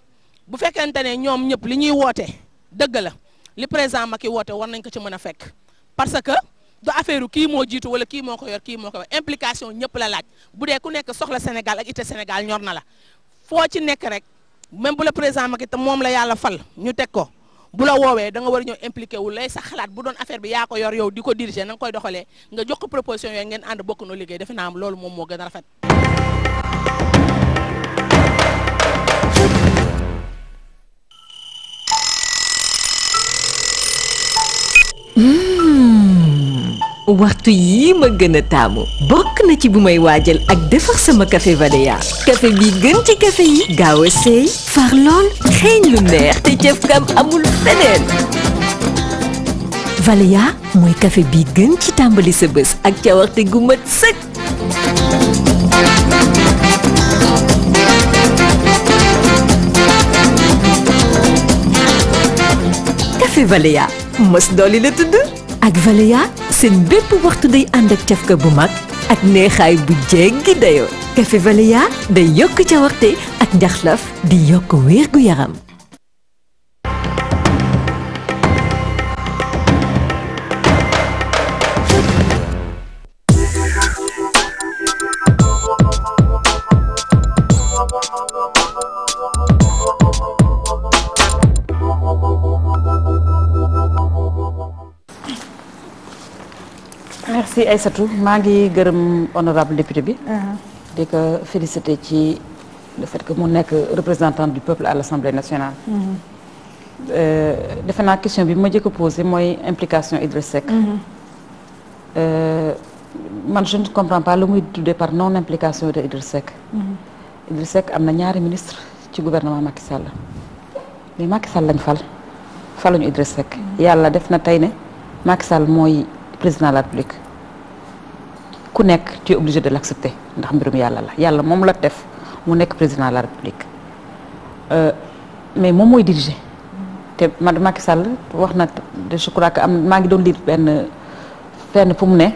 S5: bu fekkente ne ñoom ñëpp li ñuy woote dëgg la li président Macky woote war nañ ko ci mën a fekk parce que du affaire kii moo jiitu wala kii moo ko yor kii moo ko yor implication ñëpp la laaj bu dee ku nekk soxla Sénégal ak ité Sénégal ñor na la foo ci nekk rek même bu la président Macky te moom la yàlla fal ñu teg ko bu la woowee da nga war a ñëw impliqué wu lay sa xalaat bu doon affaire bi yaa ko yor yow di ko diriger na nga koy doxalee nga jox ko proposition yooyu ngeen ànd bokk no liggéey defe naa am loolu moom moo gën a rafet.
S6: waxtu yii ma gën a taamu bokk na ci bu may waajal ak defar sama café Valéa café bi gën ci café yi gaaw a seey far lool xeeñ lu neex te cafkam amul feneen Valéa mooy café bi gën ci tàmbali sa bés ak cawarte gu mat sëkk. café Valéa mos dooli la tudd ak Valéa seen bépp waxtu day ànd ak cafka bu mag ak neexaay bu jéggi dayoo café Valéa day yokk cawarte ak njaxlaf di yokk wér gu yaram.
S4: merci Aïssatou maa ngi gërëm honorable député bi. di ko féliciter ci le fait que mu nekk représentant du peuple à l'Assemblée nationale. defe naa question bi ma jëkk a posé mooy implication Idriss Seck. man je ne comprends pas lu muy tuddee par non implication de Idriss Seck. Idriss Seck am na ñaari ministre ci gouvernement Macky Sall mais Macky Sall lañ faluñu Idriss Seck. yàlla def na tey ne Macky Sall mooy président de la République ku nekk tu es obligé de l'accepter ndax mbirum yàlla la yàlla moom la def mu nekk président de la République mais moom mooy diriger te man Macky Sall wax na je crois que am maa ngi doon lire fenn fu mu ne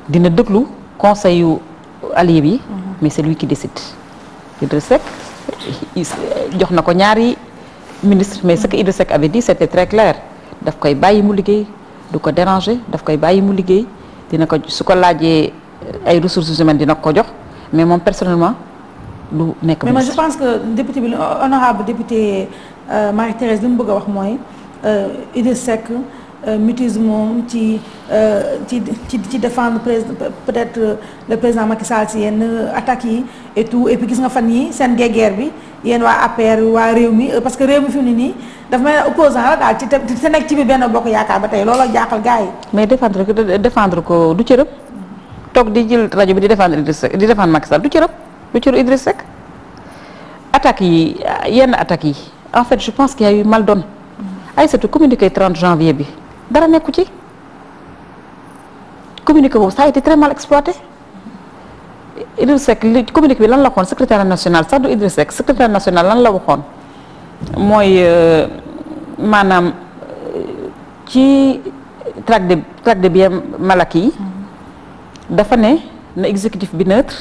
S4: dina déglu conseil yu alliés yi mais c'est lui qui décide. Idriss Seck jox na ko ñaari ministre mais ce que Idriss Seck avait dit c'était très clair daf koy bàyyi mu liggéey du ko déranger daf koy bàyyi mu liggéey dina ko su ko laajee ay ressources humaines dina ko jox mais moom personnellement du nekk.
S1: mais moi je pense que député bi honorable député Marie-Thérèse li mu bëgg a wax mooy Idriss Seck mutisme moom ci défendre peut-être le président Macky Sall ci yenn attaques yi et tout et puis gis nga fan yi seen guerre bi yéen waa APR waa réew mi parce que réew mi fi mu ne nii dafa mel ne opposant la daal ci nekk ci biir benn bokk yaakaar ba tey looloo jaaxal gars yi.
S4: mais défendre ko du cërëb toog di jël rajo bi di défendre Idriss Seck di défendre Macky Sall du cëru Idriss Seck attaques yi yenn attaques yi en fait je pense qu'il y a eu mal donné ay surtout communiqué 30 janvier bi dara nekku ci communiqué boobu ça a été très mal exploité Idriss Seck li communiqué bi lan la waxoon secrétaire national sax du Idriss Seck secrétaire national lan la waxoon mooy maanaam ci traque de biens malaki yi dafa ne na exécutif bi neutre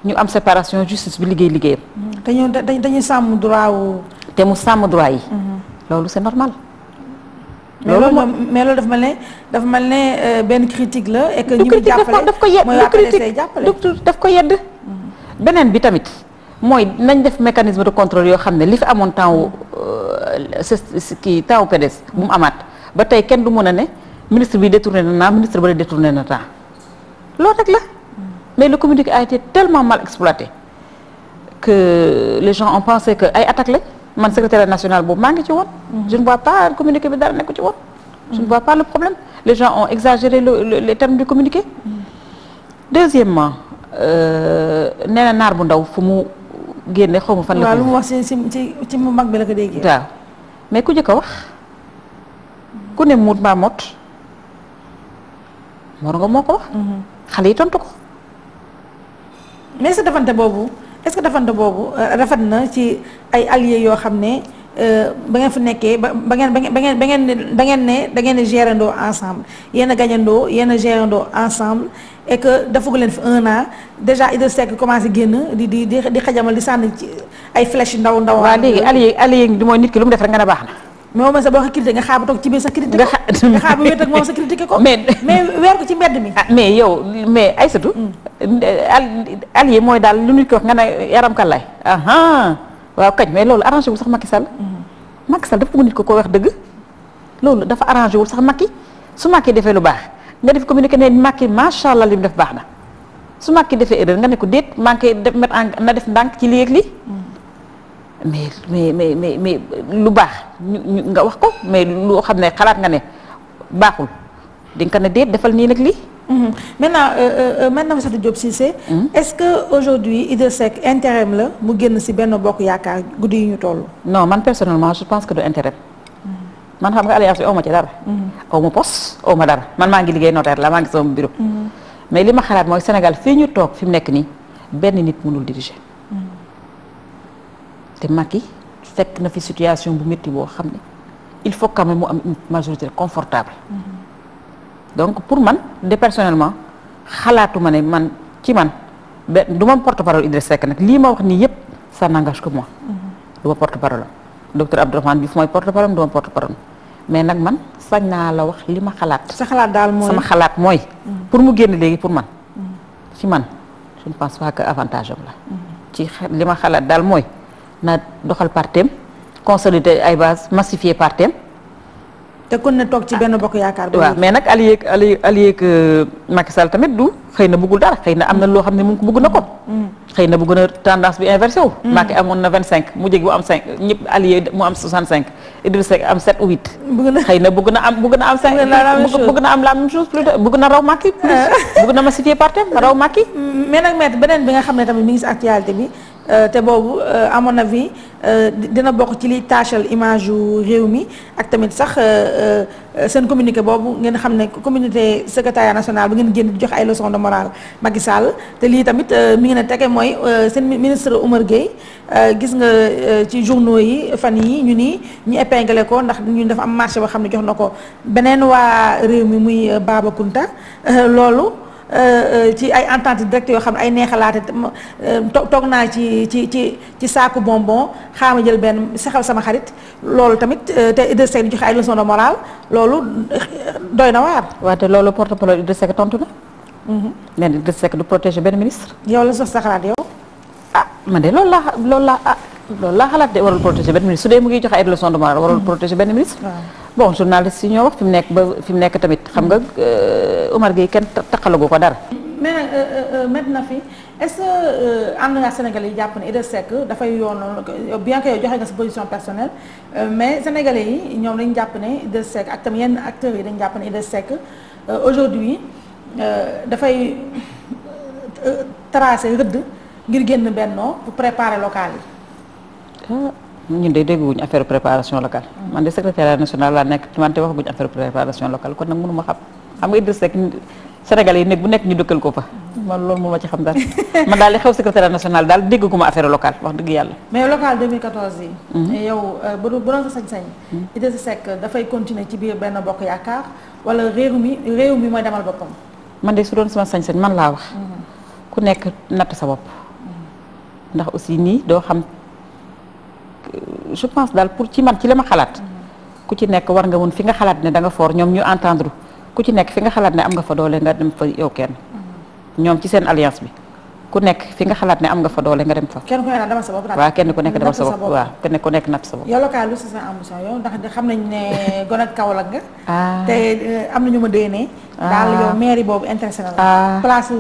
S4: ñu am séparation justice bi liggéeyam.
S1: te ñoom dañuy sàmm droit wu.
S4: te mu sàmm droit yi. loolu c'est normal.
S1: mais loolu dafa mel ne benn critique la et que ñi mu jàppale
S4: daf ko yedd daf ko yedd beneen bi tamit mooy nañ def mécanisme de contrôle yoo xam ne li fi amoon temps temps PDS bu mu amaat ba tey kenn du mën a ne ministre bi détourné na ministre ba détourné na temps loolu rek la mais le communiqué a été tellement mal exploité que les gens ont pensé que ay attaques lañ man secrétaire national boobu maa ngi ci woon. je ne vois pas communiqué bi dara nekku ci woon. je ne vois pas le problème les gens ont exagéré les termes du communiqué. deuxièmement nee na naar bu ndaw fu mu génne xaw ma fan la.
S1: waaw lu mu wax ci mu mag bi la ko déggee.
S4: waaw mais ku jëkk a wax ku ne muut mbaa mot mor nga moo ko wax. xale yi tontu ko.
S1: mais est-ce que defante boobu rafet na ci ay alliés yoo xam ne ba ngeen fi nekkee ba ngeen ne da ngeen gérandoo ensemble yéen a gagnandoo yéen a gérandoo ensemble et que defagu leen fi 1 an déjà Idriss Seck commencé génn di xajamal di sànni ci ay flèches ndaw.
S4: waaw léegi allié di mooy nit ki lu mu def rek nga ne baax na.
S1: mais moom sa boo ko critiqué nga xaar ba toog ci biir sa critiqué ko nga xaar ba wéet ak moom sa critiqué ko. mais weer ko ci mbedd mi.
S4: mais yow mais Aïssatou. allié mooy daal lu nit ki wax nga ne yaram kàllaay. waaw kañ mais loolu arrangé wu sax Macky Sall. Macky Sall dafa bëgg nit ko wax dëgg loolu dafa arrangé wul sax Macky su Macky defee lu baax nga def communiqué ne Macky macha allah li mu def baax na su Macky defee erreur nga ne ko déet Macky def na def ndànk ci lii ak lii mais lu baax ñu nga wax ko mais loo xam ne xalaat nga ne baaxul di nga ko ne déet defal nii nag lii.
S1: maintenant Nafissatou Diop Cissé. est-ce que aujourd'hui Idrissa Seck intérim la mu génn ci Benno Bokk Yaakaar guddi yi ñu toll.
S4: non man personnellement je pense que du intérim. man xam nga alliance bi aw ma ci dara. aw ma poste aw ma dara man maa ngi liggéey notaire la maa ngi sama bureau. mais li ma xalaat mooy Sénégal fii ñu toog fi mu nekk nii benn nit mënul diriger. te Macky fekk na fi situation bu métti boo xam ne il faut quand même mu am une majorité confortable. donc pour man de personnellement xalaatuma ne man ci man du ma porte-parole Idrissa Seck nag lii ma wax nii yëpp ça n'engage que moi. du ma porte-parole docteur Abdourahmane Diouf mooy porte-parole du ma porte-parole mais nag man sañ naa la wax li ma xalaat.
S1: sa xalaat daal mooy
S4: sama xalaat mooy. pour mu génn léegi pour man. ci man je ne pense pas que avantage am la. ci li ma xalaat daal mooy na doxal partem consolider ay base massifier partem
S1: te kon ne toog ci Benno Bokk Yaakaar.
S4: waaw mais nag allié ak Macky Sall tamit du xëy na bëggul dara xëy na am na loo xam ne mu bëgg na ko. xëy na bëgg na tendance bi inversé wu. Macky amoon na 25 mu jég bu am 5 ñëpp allié mu am 65 Idrissa Seck am 7 ou 8. xëy na bëgg na am 5. bëgg na am la même chose plus bëgg na raw Macky. bëgg na massifier partem raw Macky.
S1: mais nag maître beneen bi nga xam ne tamit mi ngi si actualité bi te boobu à mon avis dina bokk ci liy taachal image yu réew mi ak tamit sax seen communiqué boobu ngeen xam ne communauté secrétariat national bi ngeen génn di jox ay leçons de morale Macky Sall te lii tamit mi ngi ne tege mooy seen ministre Oumar Gueye gis nga ci journaux yi fan yi ñu nii ñu épinglé ko ndax ñun dafa am marché boo xam ne jox na ko beneen waa réew mi muy Baba Kounta loolu ci ay entente directe yoo xam ne ay neexalaate toog naa ci saaku bonbon xaama jël benn saxal sama xarit loolu tamit te Idrissa Seck di joxe ay leçon de morale loolu doy na waar.
S4: waaw te loolu porte-parole Idrissa Seck tontu na. nee na Idrissa Seck du protéger benn ministre.
S1: yow la sax sa xalaat yow.
S4: man de loolu laa xalaat de warul protéger benn ministre su dee mu ngi joxe ay leçon de morale warul protéger benn ministre. bon journaliste yi ñoo wax fi mu nekk tamit xam nga Oumar Gueye kenn taxalagu ko dara.
S1: mais nag maintenant fi est-ce que ànd nga Sénégalais yi jàpp ne Idrissa Seck dafay yoon bien que yow joxe nga sa position personnelle mais Sénégalais yi ñoom dañu jàpp ne Idrissa Seck ak tamit yenn acteurs yi dañu jàpp ne Idrissa Seck aujourd'hui dafay tracé rëdd ngir génn Benno pour préparer local yi.
S4: ñun de dégguwuñu affaire préparation locale. man de secrétaire national laa nekk wante waxaguñu affaire préparation locale kon nag mënuma xam nga Idrissa Seck Sénégalais yi nekk bu nekk ñu dëkkal ko fa. man loolu moo ma ci xam daal man daal li xew secrétaire national daal dégguma affaire locale wax dëgg yàlla.
S1: mais local 2014 yi. yow bu doon sa sañ-sañ. Idrissa Seck dafay continuer ci biir Benno Bokk Yaakaar wala réew mi mooy demal boppam.
S4: man de su doon sama sañ-sañ man laa wax. ku nekk natt sa bopp. ndax aussi nii doo xam. je pense daal pour ci man ci li ma xalaat ku ci nekk war nga mun fi nga xalaat ne da nga fort ñoom ñu entendre ku ci nekk fi nga xalaat ne am nga fa doole nga dem fa yow kenn ñoom ci seen alliance bi ku nekk fi nga xalaat ne am nga fa doole nga dem fa.
S1: kenn ku nekk demal sa bopp.
S4: waaw kenn ku nekk demal sa bopp waaw kenn ku nekk natt sa bopp.
S1: yow local lu si sa ambition yow ndax xam nañ ne gone ak Kaolack nga. te am na ñu ma déenee. daal yow mairie boobu intéressé na la. place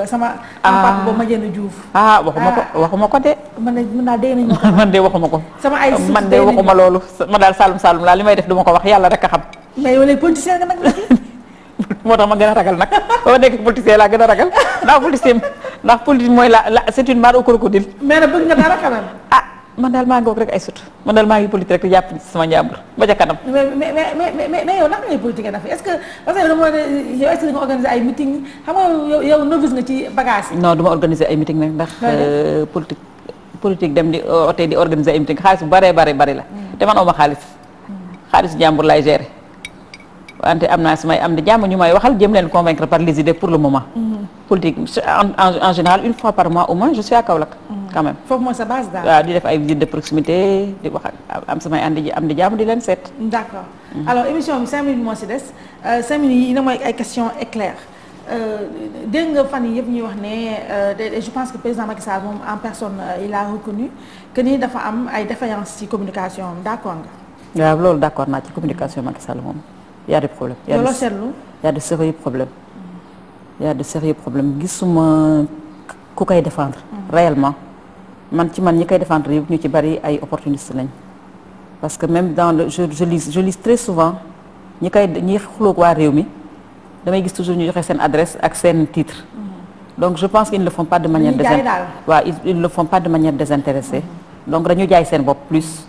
S1: sama. papa boobu ma jënd Diouf.
S4: waxuma ko de.
S1: man daal dégg nañu ma ko.
S4: man de waxuma ko.
S1: sama ay suuf
S4: man de waxuma loolu man daal Saloum laa li may def duma ko wax yàlla rek a xam.
S1: mais yow léegi politicien nga nag
S4: moo tax ma gën a ragal nag boo nekk politicien laa gën a ragal ndax politique mooy la c'est une mare au crocodile.
S1: mais nag bëgg nga dara quand même.
S4: man daal maa ngi bokk rek ay sut man daal maa ngi politique rek di jàpp sama njàmbur ba ca kanam.
S1: mais yow naka ngay politique na fi est-ce que parce que dama ne yow est-ce que da nga organiser ay meeting xam nga yow novice nga ci bagage yi.
S4: non du ma organiser ay meeting nag ndax politique dem di ote di organiser ay meeting xaalis bu bari la. te man aw ma xaalis njàmbur laay gérer. wante am naa samay am di jàmm ñu may waxal jëm leen convaincre par les idées pour le moment. politique en général une fois par mois au moins je suis à Kaolack. quand même
S1: foofu mooy sa base daal.
S4: waaw di def ay visites de proximité di wax am samay am di jàmm di leen seet.
S1: d'accord alors émission bi 5 minutes moo si des 5 minutes yi na mooy ay questions éclair dégg nga fan yi yëpp ñuy wax ne je pense que président Macky Sall moom en personne il a reconnu que ni dafa am ay défaillances ci communication am d'accord nga.
S4: waaw loolu d'accord naa ci communication Macky Sall moom y a des problèmes. y a de sérieux problèmes. y a de sérieux problèmes gisuma ku koy défendre. réellement man ñi koy défendre yëpp ñu ci bari ay opportunistes lañ parce que même dans le je lis très souvent ñi xuloog waa réew mi damay gis toujours ñu joxe seen adresse ak seen titre. donc je pense qu'ils ne le font pas de manière ils le font pas de manière désintéressée. donc dañu jaay seen bopp plus.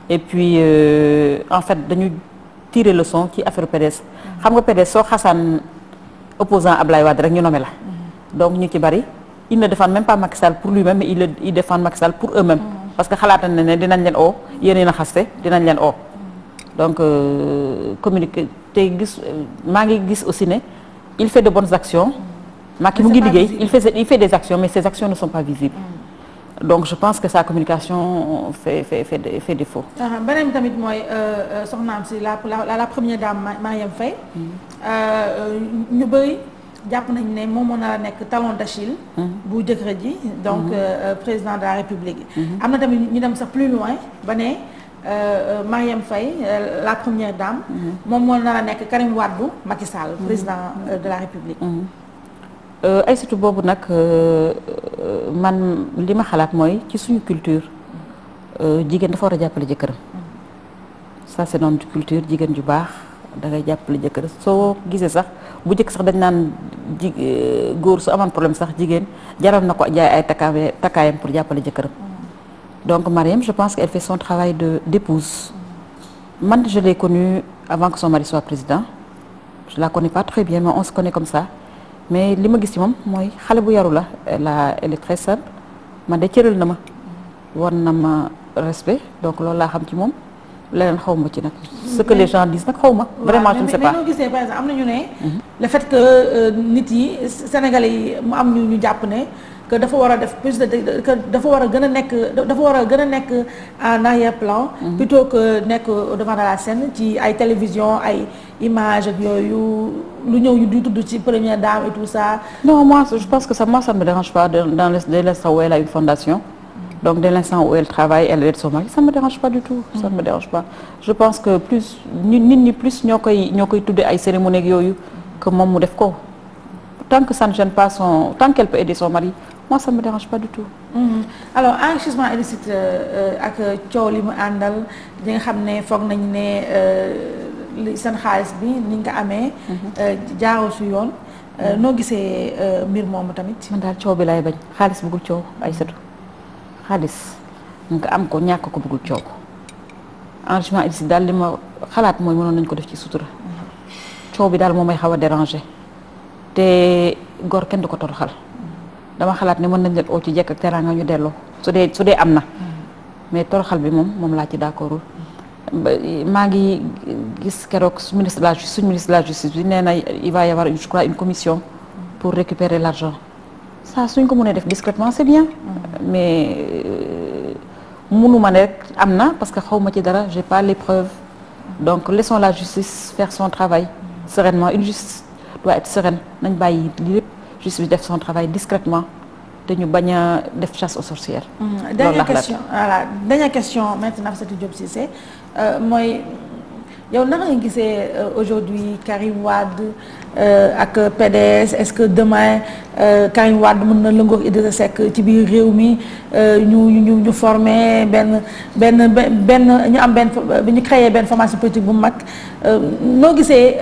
S4: et puis en fait dañu tirer leçon ci affaire PDS. xam nga PDS soo xasaan opposant Ablaye Wade rek ñu nommé la. donc ñu ci bari ils ne défendent même pas Macky Sall pour lui-même mais ils défendent Macky Sall pour eux-mêmes. parce que xalaat nañ ne dinañ leen oo yéen a xaste dinañ leen oo. donc communiquer te maa ngi gis aussi ne il fait de bonnes actions. Macky mu ngi liggéey il fait des actions mais ces actions ne sont pas visibles. donc je pense que sa communication fait défaut.
S1: beneen tamit mooy soxnaam si la première dame Marième Faye. ñu bëri jàpp nañ ne moom moo nar a nekk talon d'Achille. bu jëkkër ji donc président de la République. am na tamit ñu dem sax plus loin ba ne Marième Faye la première dame. moom moo nar a nekk Karim Wade Macky Sall président de la République.
S4: Aïssatou boobu nag man li ma xalaat mooy ci suñu culture jigéen dafa war a jàppale jëkkëram ça c'est notre culture jigéen ju baax da ngay jàppale jëkkër soo gisee sax bu njëkk sax dañ naan góor su amoon problème sax jigéen jaral na ko jaay ay takkaayam pour jàppale jëkkëram donc Marième je pense qu'elle fait son travail d'épouse man je l'ai connue avant que son mari soit président je la connais pas très bien mais on se connaît comme ça mais li ma gis ci moom mooy xale bu yaru la elle est très simple man de cëral na ma war na ma respect donc loolu laa xam ci moom leneen xaw ma ci nag ce que les gens disent nag xaw ma vraiment je ne sais pas.
S1: mais noo gisee par exemple am na ñu ne le fait que nit yi Sénégalais yi mu am ñu jàpp ne que dafa war a def plus de que dafa war a gën a nekk en arrière-plan plutôt que nekk au devant de la scène ci ay télévision ay images ak yooyu lu ñëw yu di tudd ci première dame et tout ça.
S4: non moi je pense que ça ne me dérange pas dès l'instant où elle a une fondation donc dès l'instant où elle travaille elle aide son mari ça ne me dérange pas du tout. ça ne me dérange pas je pense que plus nit ñi plus ñoo koy tuddee ay cérémonie ak yooyu que moom mu def ko tant que ça ne gêne pas tant qu'elle peut aider son mari. moi ça me dérange pas du tout.
S1: alors enrichissement illicite ak coow li mu àndal di nga xam ne foog nañu ne seen xaalis bi ni nga ko amee. jaaroo su yoon. noo gisee mbir moomu tamit.
S4: man daal coow bi laay bañ xaalis bëggul coow Aïssatou xaalis nga am ko ñàkk ko bëggul coow enrichissement illicite daal li ma xalaat mooy mënoon nañ ko def ci sutura. coow bi daal moo may xaw a déranger te góor kenn du ko toroxal. dama xalaat ne mën nañ leen oo ci jekk ak teraanga ñu delloo su dee am na mais toroxal bi moom laa ci d'accordul maa ngi gis keroog suñu ministre de la justice bi nee na il va y avoir je crois une commission pour récupérer l'argent ça suñ ko mënee def discrètement c'est bien mais mënuma ne rek am na parce que xaw ma ci dara j'ai pas les preuves donc laissons la justice faire son travail sereinement une justice doit être sereine nañ bàyyi li lépp justice bi def son travail discrètement te ñu bañ a def chasse aux sorcières.
S1: dernière question maintenant Nafissatou Diop Cissé mooy yow naka nga gisee aujourd'hui Karim Wade ak PDS est-ce que demain Karim Wade mën na lëngoo Idrissa Seck ci biir réew mi ñu former ñu am ñu créer benn formation politique bu mag noo gisee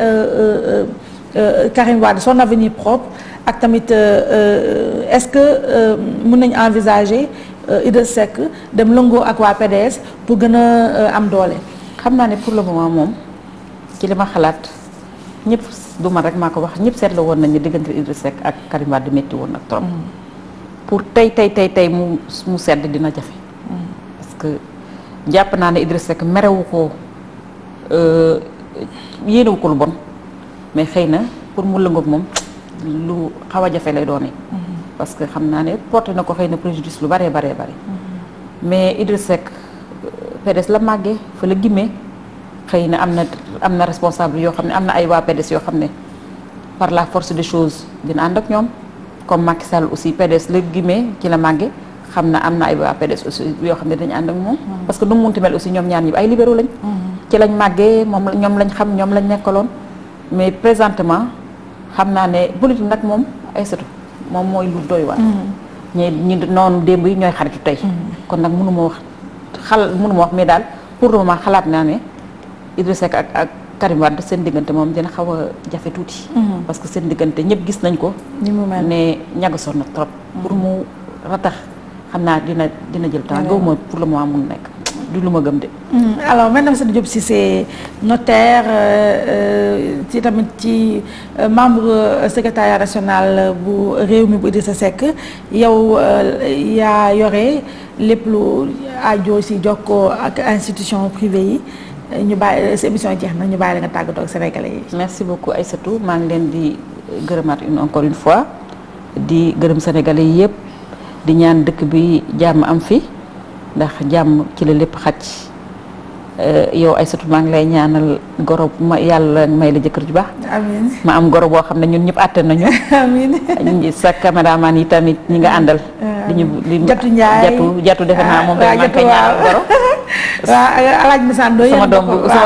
S1: Karim Wade son avenir propre. ak tamit est-ce que mën nañu envisager Idrissa Seck dem lëngoo ak waa PDS pour gën a am doole.
S4: xam naa ne pour le moment moom ci li ma xalaat ñëpp du man rek maa ko wax ñëpp seetlu woon nañu diggante Idrissa Seck ak Karim Wade métti woon nag trop. pour tey mu sedd dina jafe. parce que jàpp naa ne Idrissa Seck merewu ko yéenewu ko lu bon mais xëy na pour mu lëngoog moom. lu xaw a jafe lay doone parce que xam naa ne porté na ko xëy na préjudice lu bare mais Idrissa Seck PDS la màggee fa la gimmee xëy na am na responsable yoo xam ne am na ay waa PDS yoo xam ne par la force des choses dina ànd ak ñoom comme Macky Sall aussi PDS la gimmee ci la màggee xam na am na ay waa PDS aussi yoo xam ne dañu ànd ak moom parce que nu mu munti mel aussi ñoom ñaar ñi ay libéraux lañ ci lañ màggee moom ñoom lañ xam ñoom lañ nekkaloon mais présentement xam naa ne politique nag moom Aïssatou moom mooy lu doy waar. ñi noonu démb yi ñooy xaritu tey. kon nag mënu ma wax mais daal pour le moment xalaat naa ne Idrissa Seck ak Karim Wade seen diggante moom dina xaw a jafe tuuti. parce que seen diggante ñëpp gis nañ ko. ni mu mel ne ñagasoon na trop. pour mu ratax xam naa dina jël temps. gaw ma pour le moment mun nekk du lu ma gëm de.
S1: alors madame Nafissatou Diop Cissé notaire ci tamit ci membre secrétariat national bu réew mi bu Idrissa Seck yow yaa yore lépp lu aajo si jokkoo ak institution privée yi ñu bàyyi sa émission jeex na ñu bàyyi la nga tàggatoo ak sénégalais yi.
S4: merci beaucoup Aïssatou maa ngi leen di gërëmaat encore une fois di gërëm sénégalais yi yëpp di ñaan dëkk bi jàmm am fi. ndax jàmm ci la lépp xaj yow Aïssatou maa ngi lay ñaanal goro ma yàlla may la jëkkër ju baax. amiin ma am goro boo xam ne ñun ñëpp àtte nañu. amiin sa caméraman yi tamit ñi nga àndal.
S1: Jatu Ndiaye
S4: jatu defe naa moom maa ngi koy ñaanal goro.
S1: waaw alaaj Misando
S4: sama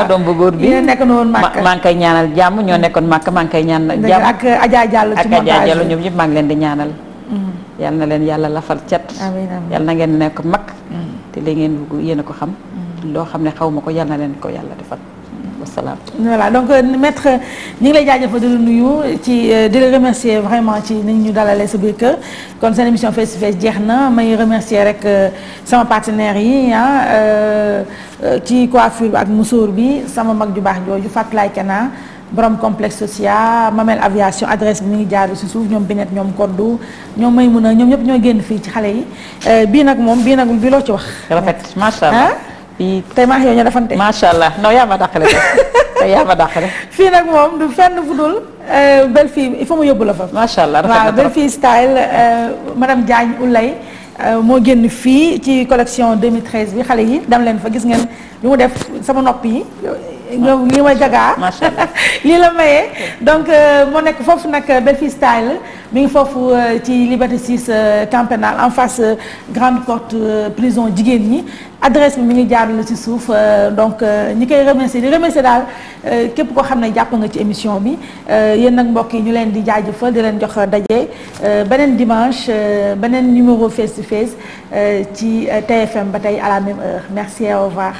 S4: doom bu góor bi maa ngi koy ñaanal jàmm ñoo nekkoon màkk maa ngi koy ñaanal jàmm
S1: ak Adja Diallo ci montage
S4: ak Adja Diallo ñoom ñëpp maa ngi leen di ñaanal. yal na leen yàlla lafal cat. yal na ngeen nekk mag. te li ngeen bëgg yéen a ko xam. loo xam ne xaw ma ko yal na leen ko yàlla defal. wasalaam.
S1: voilà donc maître ñu ngi lay jaajëfal di la nuyu ci di la remercier vraiment ci ni ñu dalalee sa biir kër kon seen émission face to face jeex na may remercier rek sama partenaires yi ci coiffure bi ak musóor bi sama mag ju baax jooju Fatlaye Kena. borom complexe social Mamel aviation adresse bi mi ngi jaar si suuf ñoom Binet ñoom Koddu ñoom may mun a ñoom ñëpp ñoo génn fii ci xale yi bii nag bii loo ci wax.
S4: rafet macha allah
S1: bii tey maa ngi yow ñu defante.
S4: macha allah non yaa ma dàqale tey yaa ma dàqale.
S1: fii nag moom du fenn fu dul belle fille il faut ma yóbbu la fa.
S4: macha allah rafet na
S1: waaw belle fille style madame Diagne Oulay moo génn fii ci collection 2013 bi xale yi dem leen fa gis ngeen lu mu def sama nopp yi. lii may gagaa
S4: macha allah
S1: lii la mayee donc moo nekk foofu nag belle fille style mi ngi foofu ci Liberté 6 Camp Pénal en face grande porte prison jigéen ñi adresse bi mi ngi jaar la ci suuf donc ñi koy remercier di remercier daal képp koo xam ne jàpp nga ci émission bi yéen nag mbokk yi ñu leen di jaajëfal di leen jox daje beneen dimanche beneen numéro face to face ci TFM ba tey à la même heure merci et au revoir.